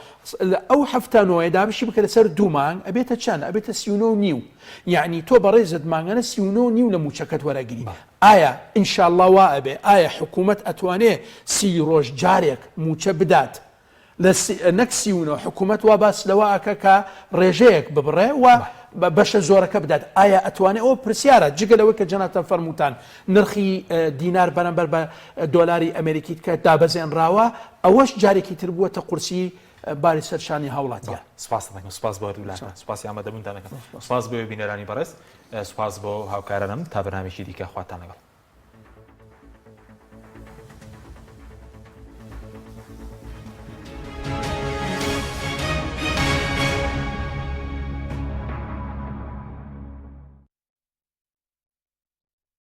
ئەو هەفتانەوەی دابشی بکە لەسەر 2 مانگ ئەبێتە چەند ئەبێتە 39.5 یعنی تۆ بەڕێزت مانگانە 39.5 لە موچەکەت وەرەگری ئایا ئینشاءالله وا ئەبێ ئایا حکوومەت ئەتوانێ 30 ڕۆژ جارێک موچە بدات نەک 39 حکوومەت وا باس لەوە ئەکە کە ڕێژەیەک ببڕێ و بەشە زۆرەکە بدات ئایا ئەتوانێت ئەوە پرسیارە جگە لەوەی کە جەنابتان فەرمووتان نرخی دینار بەرامبەر بە دۆلاری ئەمریکی کە دابەزێنراوە ئەوەش جارێکی تر بووەتە قورسی باری سەرشانی هاوڵاتیە سپاس دەکەم سپاس بۆ هەردوولاتان سپاسی ئامادەبوونتان دەکەم سپاس بۆ بینەرانی بەڕێز سپاس بۆ هاوکارانم تا بەرنامێکی دیکە خواتان لەگەڵ